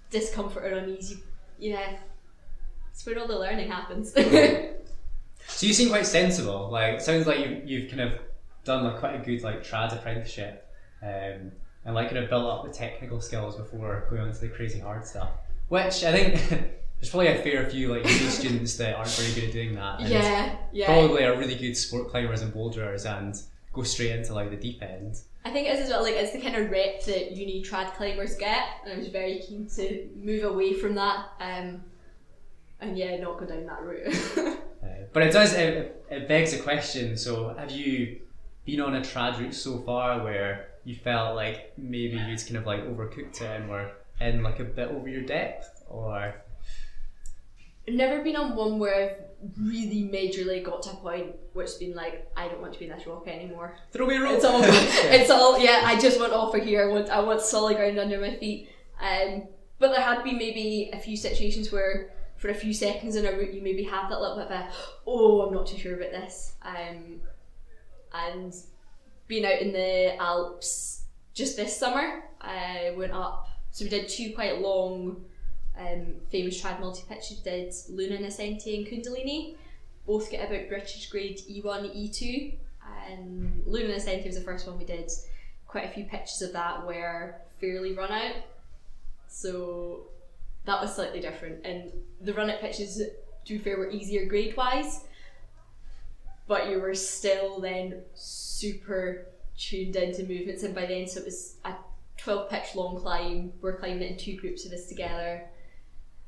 discomfort or uneasy. It's where all the learning happens. So you seem quite sensible. Like, sounds like you've kind of done like quite a good like trad apprenticeship, and like kind of built up the technical skills before going on to the crazy hard stuff. Which I think there's probably a fair few like uni students that aren't very good at doing that. And probably are really good sport climbers and boulderers and go straight into like the deep end. I think it is as well, like it's the kind of rep that uni trad climbers get, and I was very keen to move away from that and not go down that route. But it begs a question, so have you been on a trad route so far where you felt like maybe you'd kind of like overcooked it and were in like a bit over your depth, or? I've never been on one where I've really majorly got to a point where it's been like, I don't want to be in this rock anymore. Throw me a rope. It's all I just want off of here. I want solid ground under my feet. But there had been maybe a few situations where for a few seconds in a route you maybe have that little bit of I'm not too sure about this. And being out in the Alps just this summer, I went up, so we did two quite long famous trad multi-pitches. We did Luna Nascente and Kundalini, both get about British grade E1, E2, and Luna Nascente was the first one we did. Quite a few pitches of that were fairly run out, so that was slightly different, and the run out pitches, to be fair, were easier grade wise, but you were still then super tuned into movements, and by then, so it was a 12 pitch long climb. We're climbing it in 2 groups of us together.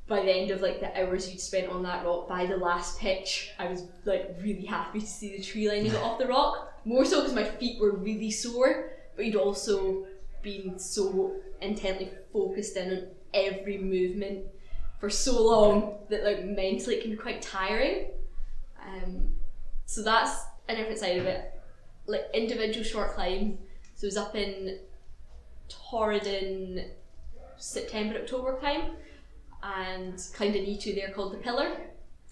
By the end of like the hours you'd spent on that rock, by the last pitch, I was like really happy to see the tree line you got off the rock. More so because my feet were really sore, but you'd also been so intently focused in on every movement for so long that like mentally it can be quite tiring. So that's a different side of it. Like individual short climb. So it was up in Torridon, September, October time, and climbed an E2 there called the Pillar.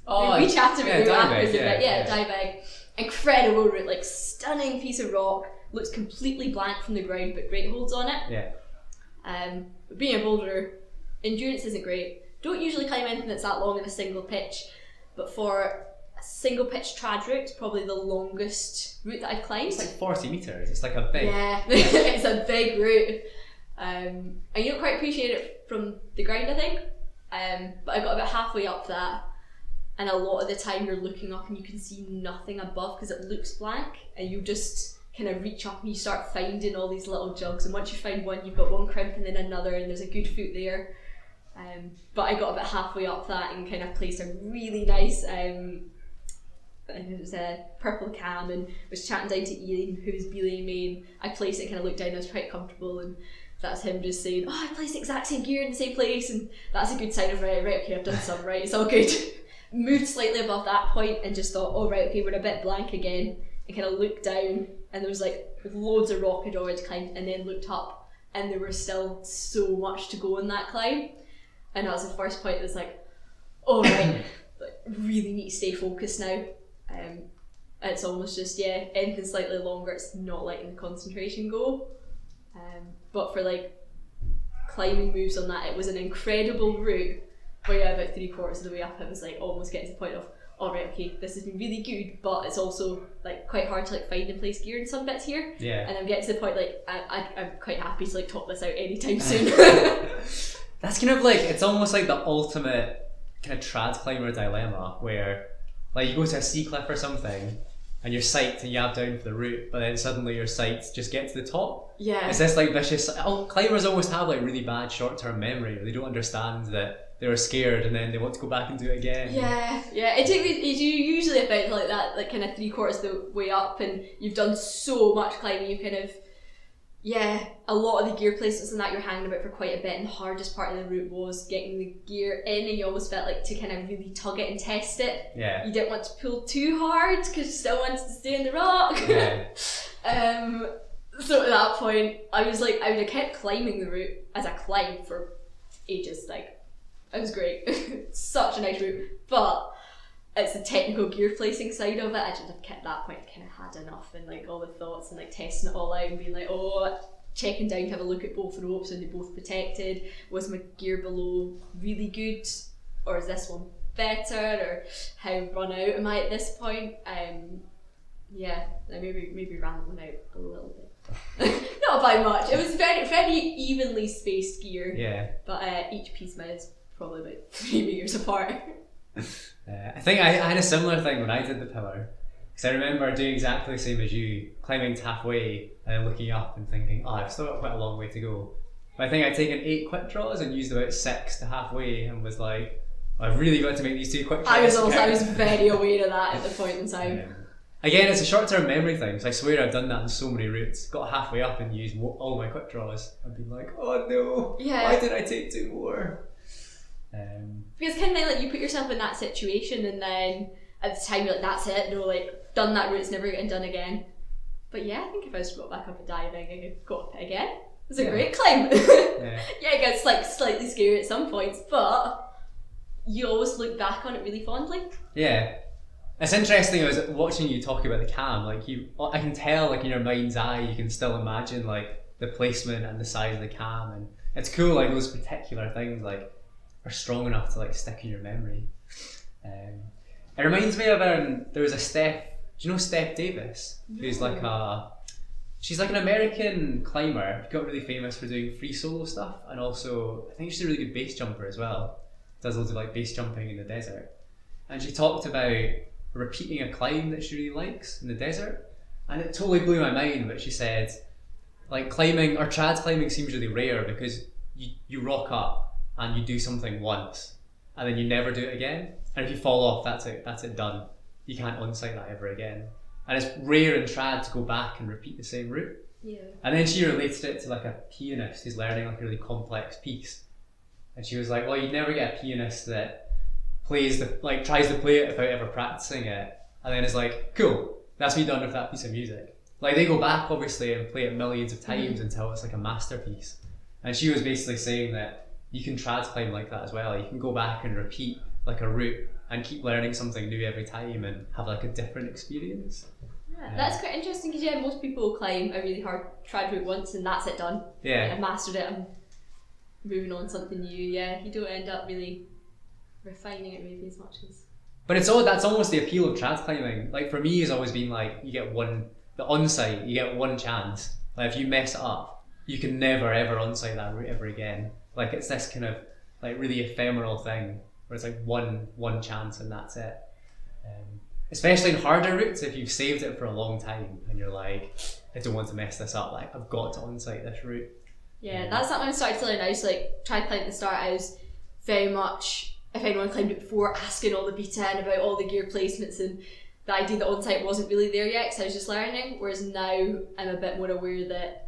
Oh, we chatted about Diabaig, that. Diabaig. Incredible route, like stunning piece of rock. Looks completely blank from the ground, but great holds on it. Yeah. But being a boulderer, endurance isn't great. Don't usually climb anything that's that long in a single pitch, but for a single pitch trad route, it's probably the longest route that I've climbed. It's like 40 metres. It's like a big. Yeah, it's a big route. And you don't quite appreciate it from the ground, I think. But I got about halfway up that, and a lot of the time you're looking up and you can see nothing above because it looks blank, and you just kind of reach up and you start finding all these little jugs, and once you find one, you've got one crimp and then another, and there's a good foot there. But I got about halfway up that and kind of placed a really nice it was a purple cam, and was chatting down to Ian, who was belaying me, and I placed it, kind of looked down, I was quite comfortable, and that's him just saying, oh, I placed the exact same gear in the same place, and that's a good sign of right, okay, I've done some right, it's all good. Moved slightly above that point and just thought, oh right, okay, we're a bit blank again, and kind of looked down, and there was like loads of rock I'd already climbed, and then looked up, and there was still so much to go in that climb, and that was the first point that was like, oh right, like, really need to stay focused now. It's almost just, anything slightly longer, it's not letting the concentration go. But for like climbing moves on that, it was an incredible route, but about 3/4 of the way up, it was like almost getting to the point of, alright, okay, this has been really good, but it's also like quite hard to like find and place gear in some bits here. Yeah. And I'm getting to the point like I'm quite happy to like top this out anytime soon. That's kind of like, it's almost like the ultimate kind of trad climber dilemma, where like you go to a sea cliff or something and you're psyched and you have down for the route, but then suddenly you're psyched to just get to the top. Yeah. It's this like vicious, climbers always have like really bad short-term memory, where they don't understand that they were scared and then they want to go back and do it again. Yeah. It takes me usually about like that, like kind of 3/4 of the way up, and you've done so much climbing, you kind of, a lot of the gear placements and that you're hanging about for quite a bit, and the hardest part of the route was getting the gear in, and you almost felt like to kind of really tug it and test it. Yeah. You didn't want to pull too hard because you still wanted to stay in the rock. Yeah. So at that point, I would have kept climbing the route as I climbed for ages. Like, it was great. Such a nice route, but it's the technical gear placing side of it. I just have kept that point, kind of had enough, and like all the thoughts and like testing it all out and being like, checking down to have a look at both ropes, and they both protected. Was my gear below really good, or is this one better, or how run out am I at this point? I maybe ran one out a little bit. Not by much. It was very, very evenly spaced gear. Yeah. But each piece was probably about 3 meters apart. I think I had a similar thing when I did the Pillar, because I remember doing exactly the same as you, climbing to halfway and then looking up and thinking, I've still got quite a long way to go. But I think I'd taken 8 quick draws and used about 6 to halfway, and was like, I've really got to make these 2 quick draws. I was very aware of that at the point in time. Again, it's a short-term memory thing, so I swear I've done that in so many routes. Got halfway up and used all my quick draws and been like, oh no, why did I take 2 more? Because kind of like you put yourself in that situation, and then at the time you're like, that's it, no, like done that route, it's never getting done again. But I think if I was got back up at Diabaig, I could go up it again. It's a great climb. It gets like slightly scary at some points, but you always look back on it really fondly. Yeah. It's interesting, I was watching you talk about the cam, like I can tell like in your mind's eye you can still imagine like the placement and the size of the cam, and it's cool like those particular things like are strong enough to like stick in your memory. It reminds me of there was a Steph, do you know Steph Davis? Who's like she's like an American climber, she got really famous for doing free solo stuff, and also I think she's a really good base jumper as well, does loads of like base jumping in the desert. And she talked about repeating a climb that she really likes in the desert, and it totally blew my mind. But she said, like, climbing or trad climbing seems really rare because you rock up and you do something once and then you never do it again, and if you fall off, that's it done. You can't on-site that ever again, and it's rare in trad to go back and repeat the same route. Yeah. And then she related it to like a pianist who's learning like a really complex piece, and she was like, well, you'd never get a pianist that tries to play it without ever practicing it, and then is like, cool, that's me done with that piece of music. Like, they go back obviously and play it millions of times until it's like a masterpiece. And she was basically saying that you can trad climb like that as well. You can go back and repeat like a route and keep learning something new every time and have like a different experience. Yeah, that's quite interesting because most people climb a really hard trad route once and that's it done. Yeah. I've mastered it, I'm moving on to something new. Yeah, you don't end up really refining it maybe as much as... But that's almost the appeal of trad climbing. Like, for me, it's always been like, you get the on-site, you get one chance. Like, if you mess it up, you can never ever on-site that route ever again. Like, it's this kind of like really ephemeral thing where it's like one chance and that's it. Especially in harder routes, if you've saved it for a long time and you're like, I don't want to mess this up, like, I've got to on-site this route. Yeah, that's something I started to learn now. So like, trad climbing at the start, I was very much, if anyone climbed it before, asking all the beta and about all the gear placements, and the idea that on-site wasn't really there yet because I was just learning, whereas now I'm a bit more aware that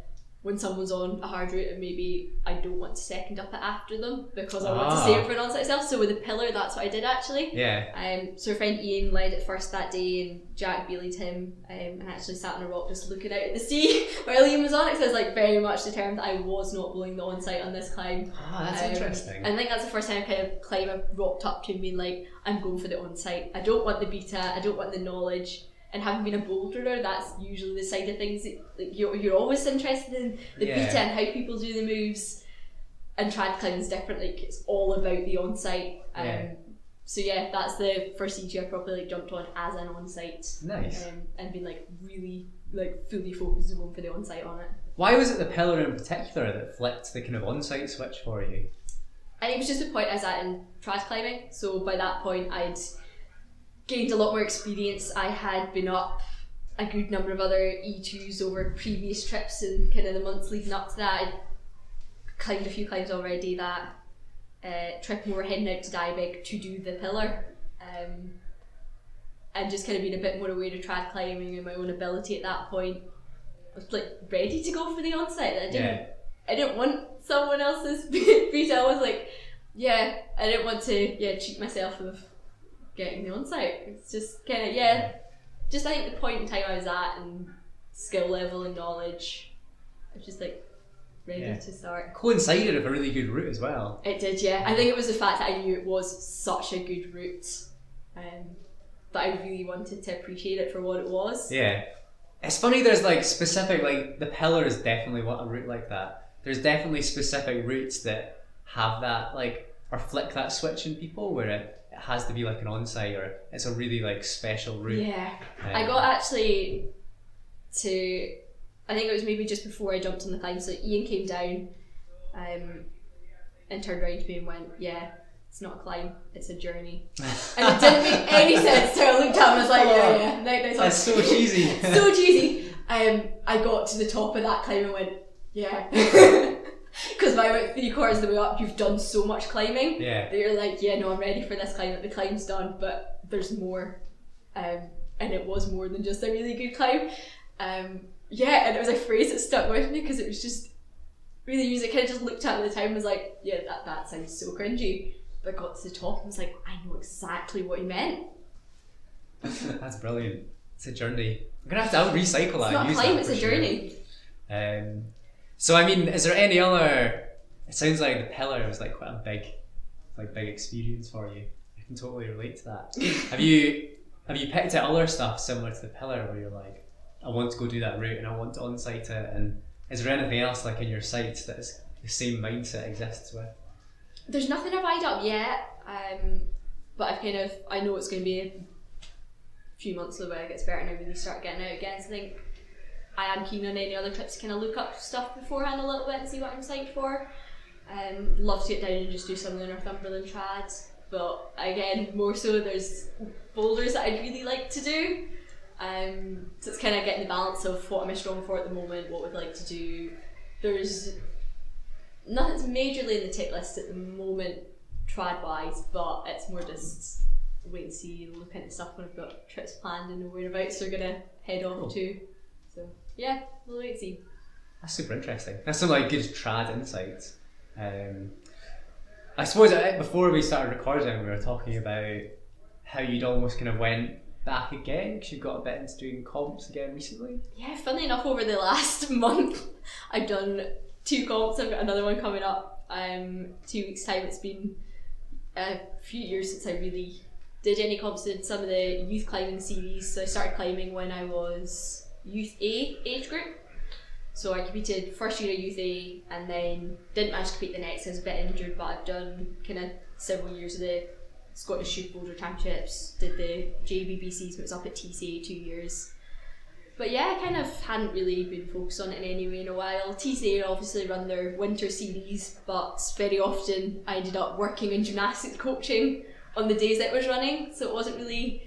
when someone's on a hard route and maybe I don't want to second up it after them because I want to save it for an on-site self. So with the pillar, that's what I did actually. Yeah. So our friend Ian led it first that day and Jack belayed him, and I actually sat on a rock just looking out at the sea while Ian was on it, because I was like very much determined that I was not blowing the on-site on this climb. That's interesting. And I think that's the first time I kind of I've rocked up to and been like, I'm going for the on-site. I don't want the beta, I don't want the knowledge. And having been a boulderer, that's usually the side of things that, like, you're always interested in the beta and how people do the moves. And trad climbing's different, like, it's all about the on-site. So yeah, that's the first EG I properly jumped on as an on-site. Nice. And been like really like fully focused on going for the on-site on it. Why was it the pillar in particular that flipped the kind of on-site switch for you? I think it was just the point I was at in trad climbing. So by that point I'd gained a lot more experience. I had been up a good number of other E2s over previous trips and kind of the months leading up to that. I'd climbed a few climbs already. That trip we were heading out to Diabaig to do the pillar, and just kind of being a bit more aware of trad climbing and my own ability at that point. I was like ready to go for the on-site. I didn't want someone else's beta. I was like, I didn't want to cheat myself of getting the on-site. It's just kind of just I think the point in time I was at and skill level and knowledge, I was just like ready to start. Coincided with a really good route as well. It did, I think it was the fact that I knew it was such a good route, that I really wanted to appreciate it for what it was. Yeah, it's funny. There's like specific, like the pillar is definitely what a route like that. There's definitely specific routes that have that, like, or flick that switch in people where it has to be like an on-site or it's a really like special route. I got actually to, I think it was maybe just before I jumped on the climb, so Ian came down and turned around to me and went, it's not a climb, it's a journey. And it didn't make any sense, so I looked at him and was like, nice. That's so cheesy. So cheesy. I got to the top of that climb and went, because by about 3/4 of the way up, you've done so much climbing that you're like, I'm ready for this climb. The climb's done, but there's more, and it was more than just a really good climb. And it was a phrase that stuck with me because it was just really used. I kind of just looked at it at the time and was like, that sounds so cringy. But I got to the top and was like, I know exactly what he meant. That's brilliant. It's a journey. I'm gonna have to recycle that. It's not a climb, it's a journey. So I mean, is there any other? It sounds like the pillar was like quite a big experience for you. I can totally relate to that. Have you picked out other stuff similar to the pillar where you're like, I want to go do that route and I want to on-site it? And is there anything else like in your sights that is the same mindset exists with? There's nothing I've eyed up yet, but I know it's going to be a few months away. It gets better and I really start getting out again. So I think I am keen on any other trips to kind of look up stuff beforehand a little bit and see what I'm psyched for. Love to get down and just do some of the Northumberland trads. but again, more so there's boulders that I'd really like to do. So it's kind of getting the balance of what am I strong for at the moment, what would I like to do. There's nothing's majorly in the tip list at the moment, trad wise, but it's more just wait and see, look into stuff when I've got trips planned and know whereabouts they're gonna head off to. So yeah, we'll wait and see. That's super interesting. That's some like good trad insights. I suppose before we started recording, we were talking about how you'd almost kind of went back again because you've got a bit into doing comps again recently. Yeah, funnily enough, over the last month, I've done 2 comps. I've got another one coming up. 2 weeks time. It's been a few years since I really did any comps. Did some of the youth climbing series. So I started climbing when I was youth A age group. So I competed first year of youth A and then didn't manage to compete the next. I was a bit injured, but I've done kind of several years of the Scottish Youth Boulder Championships, did the JBBCs, but it was up at TCA 2 years. But yeah, I kind of hadn't really been focused on it in any way in a while. TCA obviously run their winter series, but very often I ended up working in gymnastics coaching on the days that it was running, so it wasn't really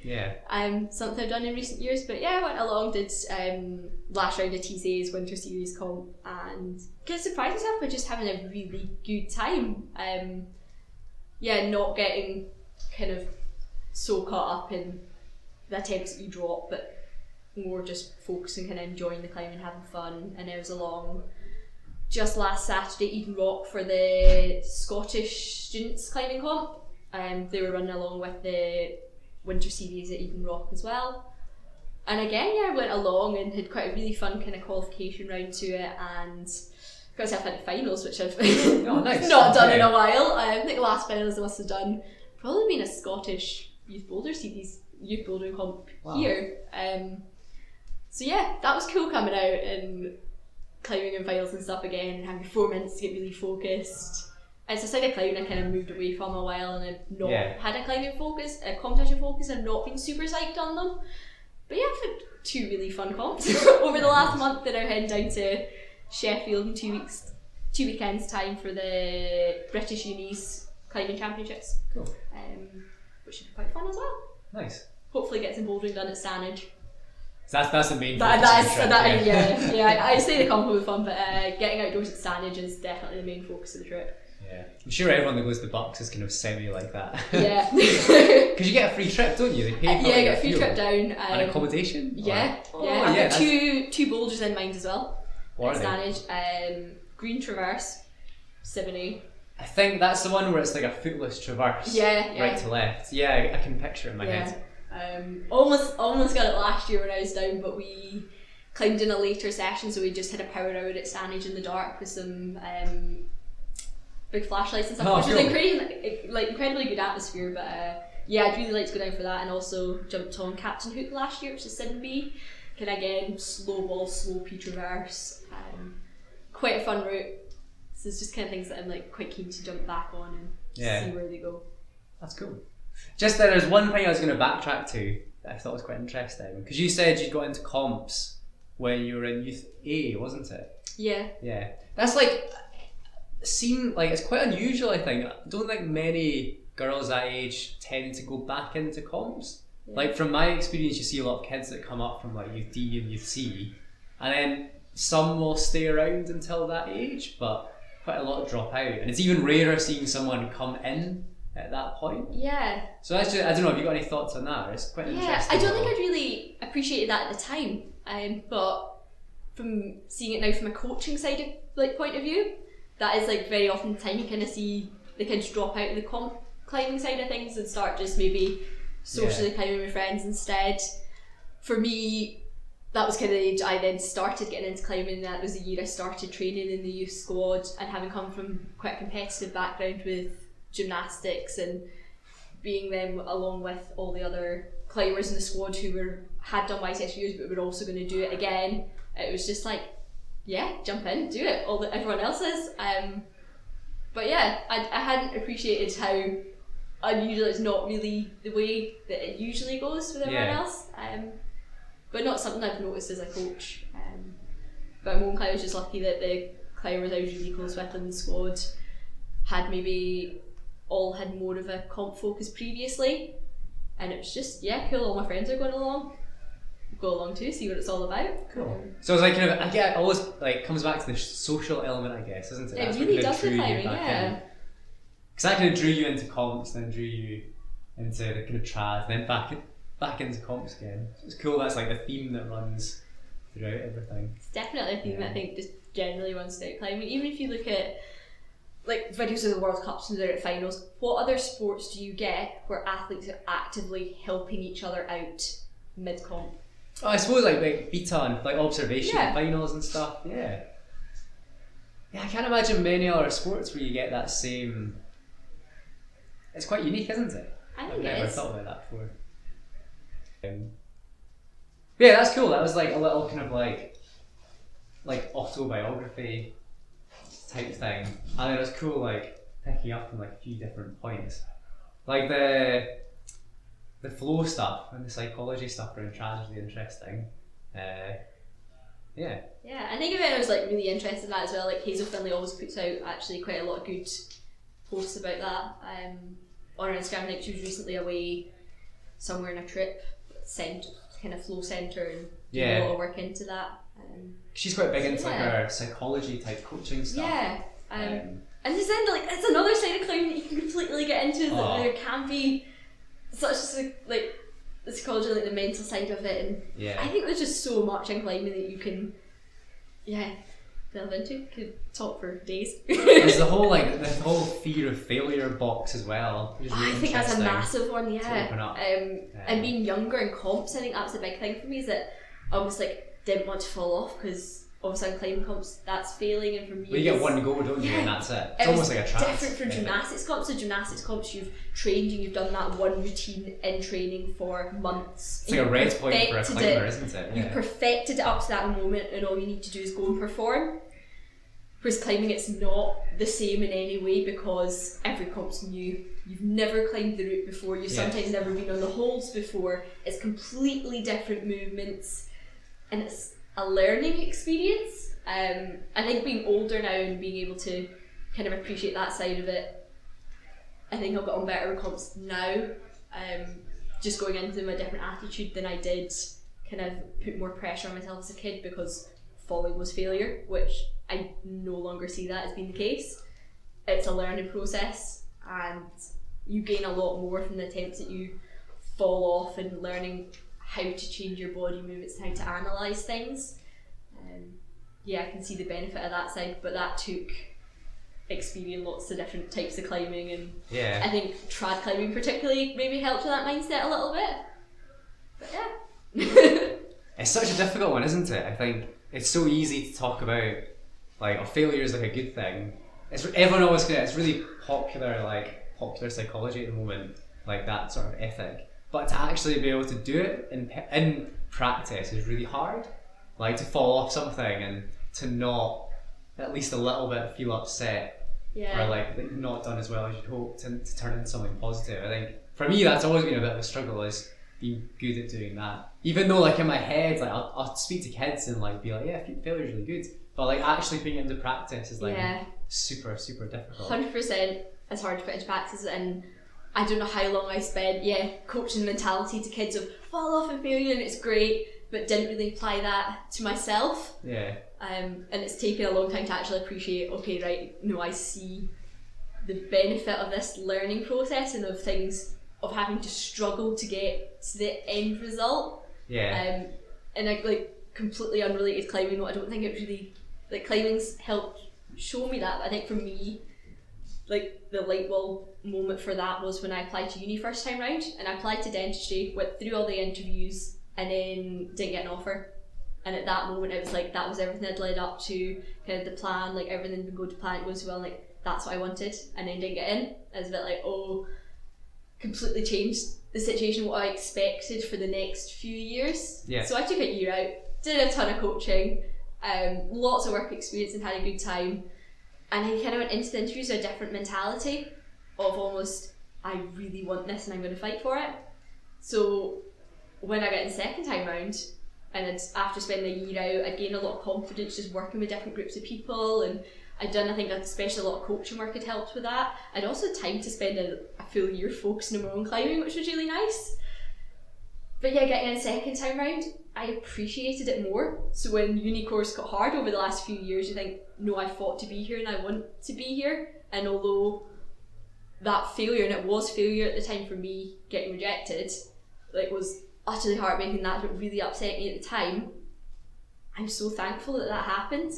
something I've done in recent years. But yeah, I went along, did last round of TCA's winter series comp, and kind of surprised myself by just having a really good time. Not getting kind of so caught up in the attempts that you drop, but more just focusing, kind of enjoying the climbing, having fun. And I was along just last Saturday, Eden Rock, for the Scottish students climbing comp. They were running along with the winter series at Eden Rock as well. And again, I went along and had quite a really fun kind of qualification round to it, and got myself into finals, which I've not done in a while. I think the last finals I must have done probably been a Scottish Youth Boulder series, Youth Bouldering comp here. So yeah, that was cool coming out and climbing in finals and stuff again, and having 4 minutes to get really focused. It's a side of climbing I kind of moved away from a while, and I've not had a climbing focus, a competition focus, and not been super psyched on them. But yeah, I've had 2 really fun comps over the last month, and I'm heading down to Sheffield in 2 weekends time for the British Unis Climbing Championships. Cool. Which should be quite fun as well. Nice. Hopefully get some bouldering done at Stanage. So that's the main focus. I say the comp will be fun, but getting outdoors at Stanage is definitely the main focus of the trip. Yeah, I'm sure everyone that goes to the Bucks is kind of semi like that. Yeah. Because you get a free trip, don't you? They pay for I get a free trip down. And accommodation? Yeah. I've got two boulders in mind as well. What at are Stanage. Green Traverse, 7A. I think that's the one where it's like a footless traverse. Right to left. Yeah, I can picture it in my head. Almost got it last year when I was down, but we climbed in a later session, so we just had a power hour at Stanage in the dark with some big flashlights and stuff, which was incredibly good atmosphere. But I'd really like to go down for that, and also jumped on Captain Hook last year, which is 7B. Kind of again, slow ball, slow P traverse. Quite a fun route. So it's just kind of things that I'm like quite keen to jump back on and see where they go. That's cool. Just there's one thing I was going to backtrack to that I thought was quite interesting, because you said you got into comps when you were in Youth A, wasn't it? Yeah. Yeah. That's like, seem like it's quite unusual, I think. I don't think many girls that age tend to go back into comps. Yeah. Like from my experience, you see a lot of kids that come up from like Youth D and Youth C, and then some will stay around until that age, but quite a lot drop out. And it's even rarer seeing someone come in at that point. Yeah. So that's just, I don't know, have you got any thoughts on that? It's quite interesting. I don't think I'd really appreciated that at the time, but from seeing it now from a coaching side of point of view, that is like very often the time you kind of see the kids drop out of the comp climbing side of things and start just maybe socially climbing with friends instead. For me, that was kind of the age I then started getting into climbing. That was the year I started training in the youth squad, and having come from quite a competitive background with gymnastics and being them along with all the other climbers in the squad who had done YTS years but were also going to do it again, it was just like, jump in, do it, everyone else is. But I hadn't appreciated how unusual it's not really the way that it usually goes with everyone else. But not something I've noticed as a coach. But my own climber was just lucky that the climbers I was really close with in the squad had maybe all had more of a comp focus previously, and it was just cool. All my friends are going along. Go along too, see what it's all about. Cool. So it's like kind of, I get always like comes back to the social element, I guess, isn't it? It really does with climbing, yeah. Because that kind of drew you into comps, then drew you into the kind of trad, then back into comps again. So it's cool. That's like the theme that runs throughout everything. It's definitely a theme that I think just generally runs throughout climbing. Even if you look at like videos of the World Cups and they're at finals, what other sports do you get where athletes are actively helping each other out mid-comp? Oh, I suppose like beta and like observation finals and stuff. Yeah, I can't imagine many other sports where you get that same. It's quite unique, isn't it? I think I've never thought about that before. Yeah, that's cool. That was like a little kind of like autobiography type thing. I think it was cool, like picking up on like a few different points, like the flow stuff and the psychology stuff around trad is really interesting. Yeah, I think if anyone was like really interested in that as well, like Hazel Finlay always puts out actually quite a lot of good posts about that on her Instagram. I think she was recently away somewhere in a trip, kind of flow centre, and doing a lot of work into that. She's quite big into like her psychology type coaching stuff. And then like it's another side of climbing that you can completely get into. That there can be such like the psychology, like the mental side of it, and I think there's just so much in climbing that you can delve into. Could talk for days. There's the whole fear of failure box as well. Really I think that's a massive one, to open up. And being younger in comps, I think that's a big thing for me, is that I almost like didn't want to fall off because obviously I'm climbing comps, that's failing, and for me you get one go, don't you, and that's it. It's almost like a trance. Different from gymnastics comps. So gymnastics comps, you've trained and you've done that one routine in training for months. It's like a red point for a climber, isn't it? You've perfected it up to that moment, and all you need to do is go and perform. Whereas climbing, it's not the same in any way, because every comp's new. You've never climbed the route before, you've sometimes never been on the holds before. It's completely different movements, and it's a learning experience. I think being older now and being able to kind of appreciate that side of it, I think I've got on better with comps now, just going into them a different attitude than I did kind of put more pressure on myself as a kid, because falling was failure, which I no longer see that as being the case. It's a learning process, and you gain a lot more from the attempts that you fall off and learning how to change your body movements and how to analyse things. I can see the benefit of that side, but that took experiencing lots of different types of climbing, and I think trad climbing particularly maybe helped with that mindset a little bit. But it's such a difficult one, isn't it? I think it's so easy to talk about like failure is like a good thing. Everyone always it's really popular psychology at the moment, like that sort of ethic. But to actually be able to do it in practice is really hard. Like to fall off something and to not at least a little bit feel upset, or like that you've not done as well as you'd hope, to turn into something positive. I think for me that's always been a bit of a struggle, is being good at doing that. Even though like in my head, like I'll speak to kids and like be like, failure's really good, but like actually putting it into practice is like super, super difficult. 100%. It's hard to put into practice, and I don't know how long I spent coaching mentality to kids of fall off and failure and it's great, but didn't really apply that to myself. And it's taken a long time to actually appreciate, I see the benefit of this learning process and of things, of having to struggle to get to the end result. And completely unrelated to climbing, I don't think it really, like, climbing's helped show me that. But I think for me, like, the light bulb moment for that was when I applied to uni first time round, and I applied to dentistry, went through all the interviews, and then didn't get an offer. And at that moment it was like, that was everything I'd led up to, kind of the plan, like everything had been going to plan, it goes well, like that's what I wanted, and then didn't get in. I was a bit like, completely changed the situation, what I expected for the next few years. So I took a year out, did a ton of coaching, lots of work experience, and had a good time. And I kind of went into the interviews with a different mentality of almost, I really want this and I'm going to fight for it. So when I got in the second time round, and after spending a year out, I'd gained a lot of confidence just working with different groups of people, and I'd done, I think, especially a lot of coaching work had helped with that. I'd also had time to spend a full year focusing on my own climbing, which was really nice. But yeah, getting in a second time round, I appreciated it more. So when uni course got hard over the last few years, you think, no, I fought to be here and I want to be here. And although that failure, and it was failure at the time for me, getting rejected, like, was utterly heartbreaking, that's what really upset me at the time, I'm so thankful that that happened.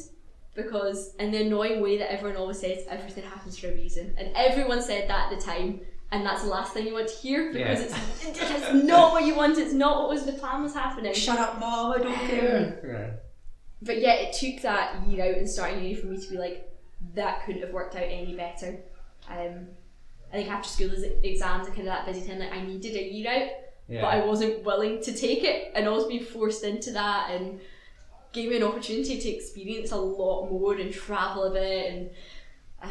Because in the annoying way that everyone always says, everything happens for a reason. And everyone said that at the time. And that's the last thing you want to hear, because it's not what you want, it's not what was the plan was happening. Shut up, Mom, I don't care. But yeah, it took that year out and starting uni for me to be like, that couldn't have worked out any better. I think after school exams, I kind of that busy time, like I needed a year out, but I wasn't willing to take it, and I was being forced into that, and gave me an opportunity to experience a lot more and travel a bit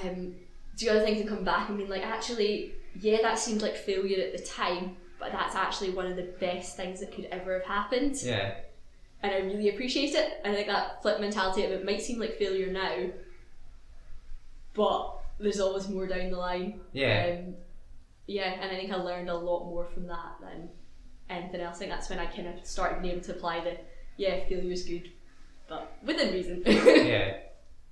and do other things and come back and being like, actually, yeah, that seemed like failure at the time, but that's actually one of the best things that could ever have happened. Yeah. And I really appreciate it. I think that flip mentality of it might seem like failure now, but there's always more down the line. Yeah. And I think I learned a lot more from that than anything else. I think that's when I kind of started being able to apply failure's good, but within reason. Yeah.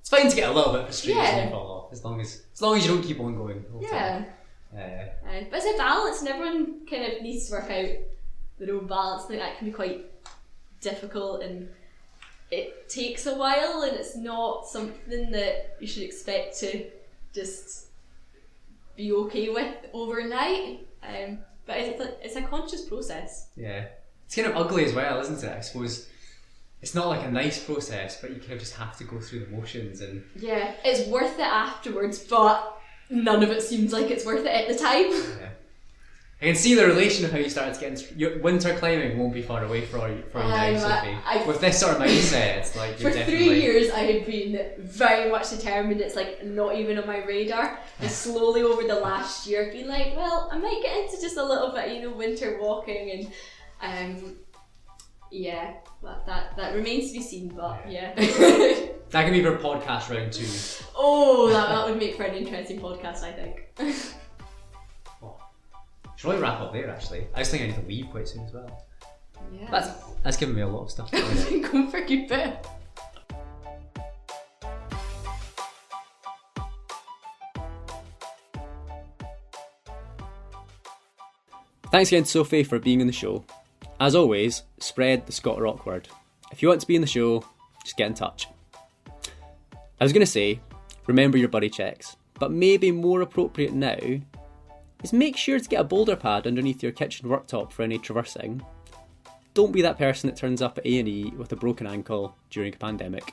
It's fine to get a little bit frustrated and fall off, as long as you don't keep on going the whole time. But it's a balance, and everyone kind of needs to work out their own balance. I think that can be quite difficult, and it takes a while, and it's not something that you should expect to just be okay with overnight. But it's a conscious process. Yeah. It's kind of ugly as well, isn't it? I suppose it's not like a nice process, but you kind of just have to go through the motions and... Yeah, it's worth it afterwards, but none of it seems like it's worth it at the time. Yeah. I can see the relation of how you started to get into... Your winter climbing won't be far away for you now, Sophie. With this sort of mindset, it's like you're definitely... For 3 years, I had been very much determined. It's like not even on my radar. And slowly over the last year, I've been like, well, I might get into just a little bit, winter walking, and that remains to be seen. But yeah. That can be for podcast round 2. Oh, that would make for an interesting podcast, I think. Should probably wrap up there, actually. I just think I need to leave quite soon as well. Yeah. That's given me a lot of stuff to do. I've been going for a good bit. Thanks again to Sophie for being on the show. As always, spread the Scott Rock word. If you want to be in the show, just get in touch. I was going to say, remember your buddy checks, but maybe more appropriate now is make sure to get a boulder pad underneath your kitchen worktop for any traversing. Don't be that person that turns up at A&E with a broken ankle during a pandemic.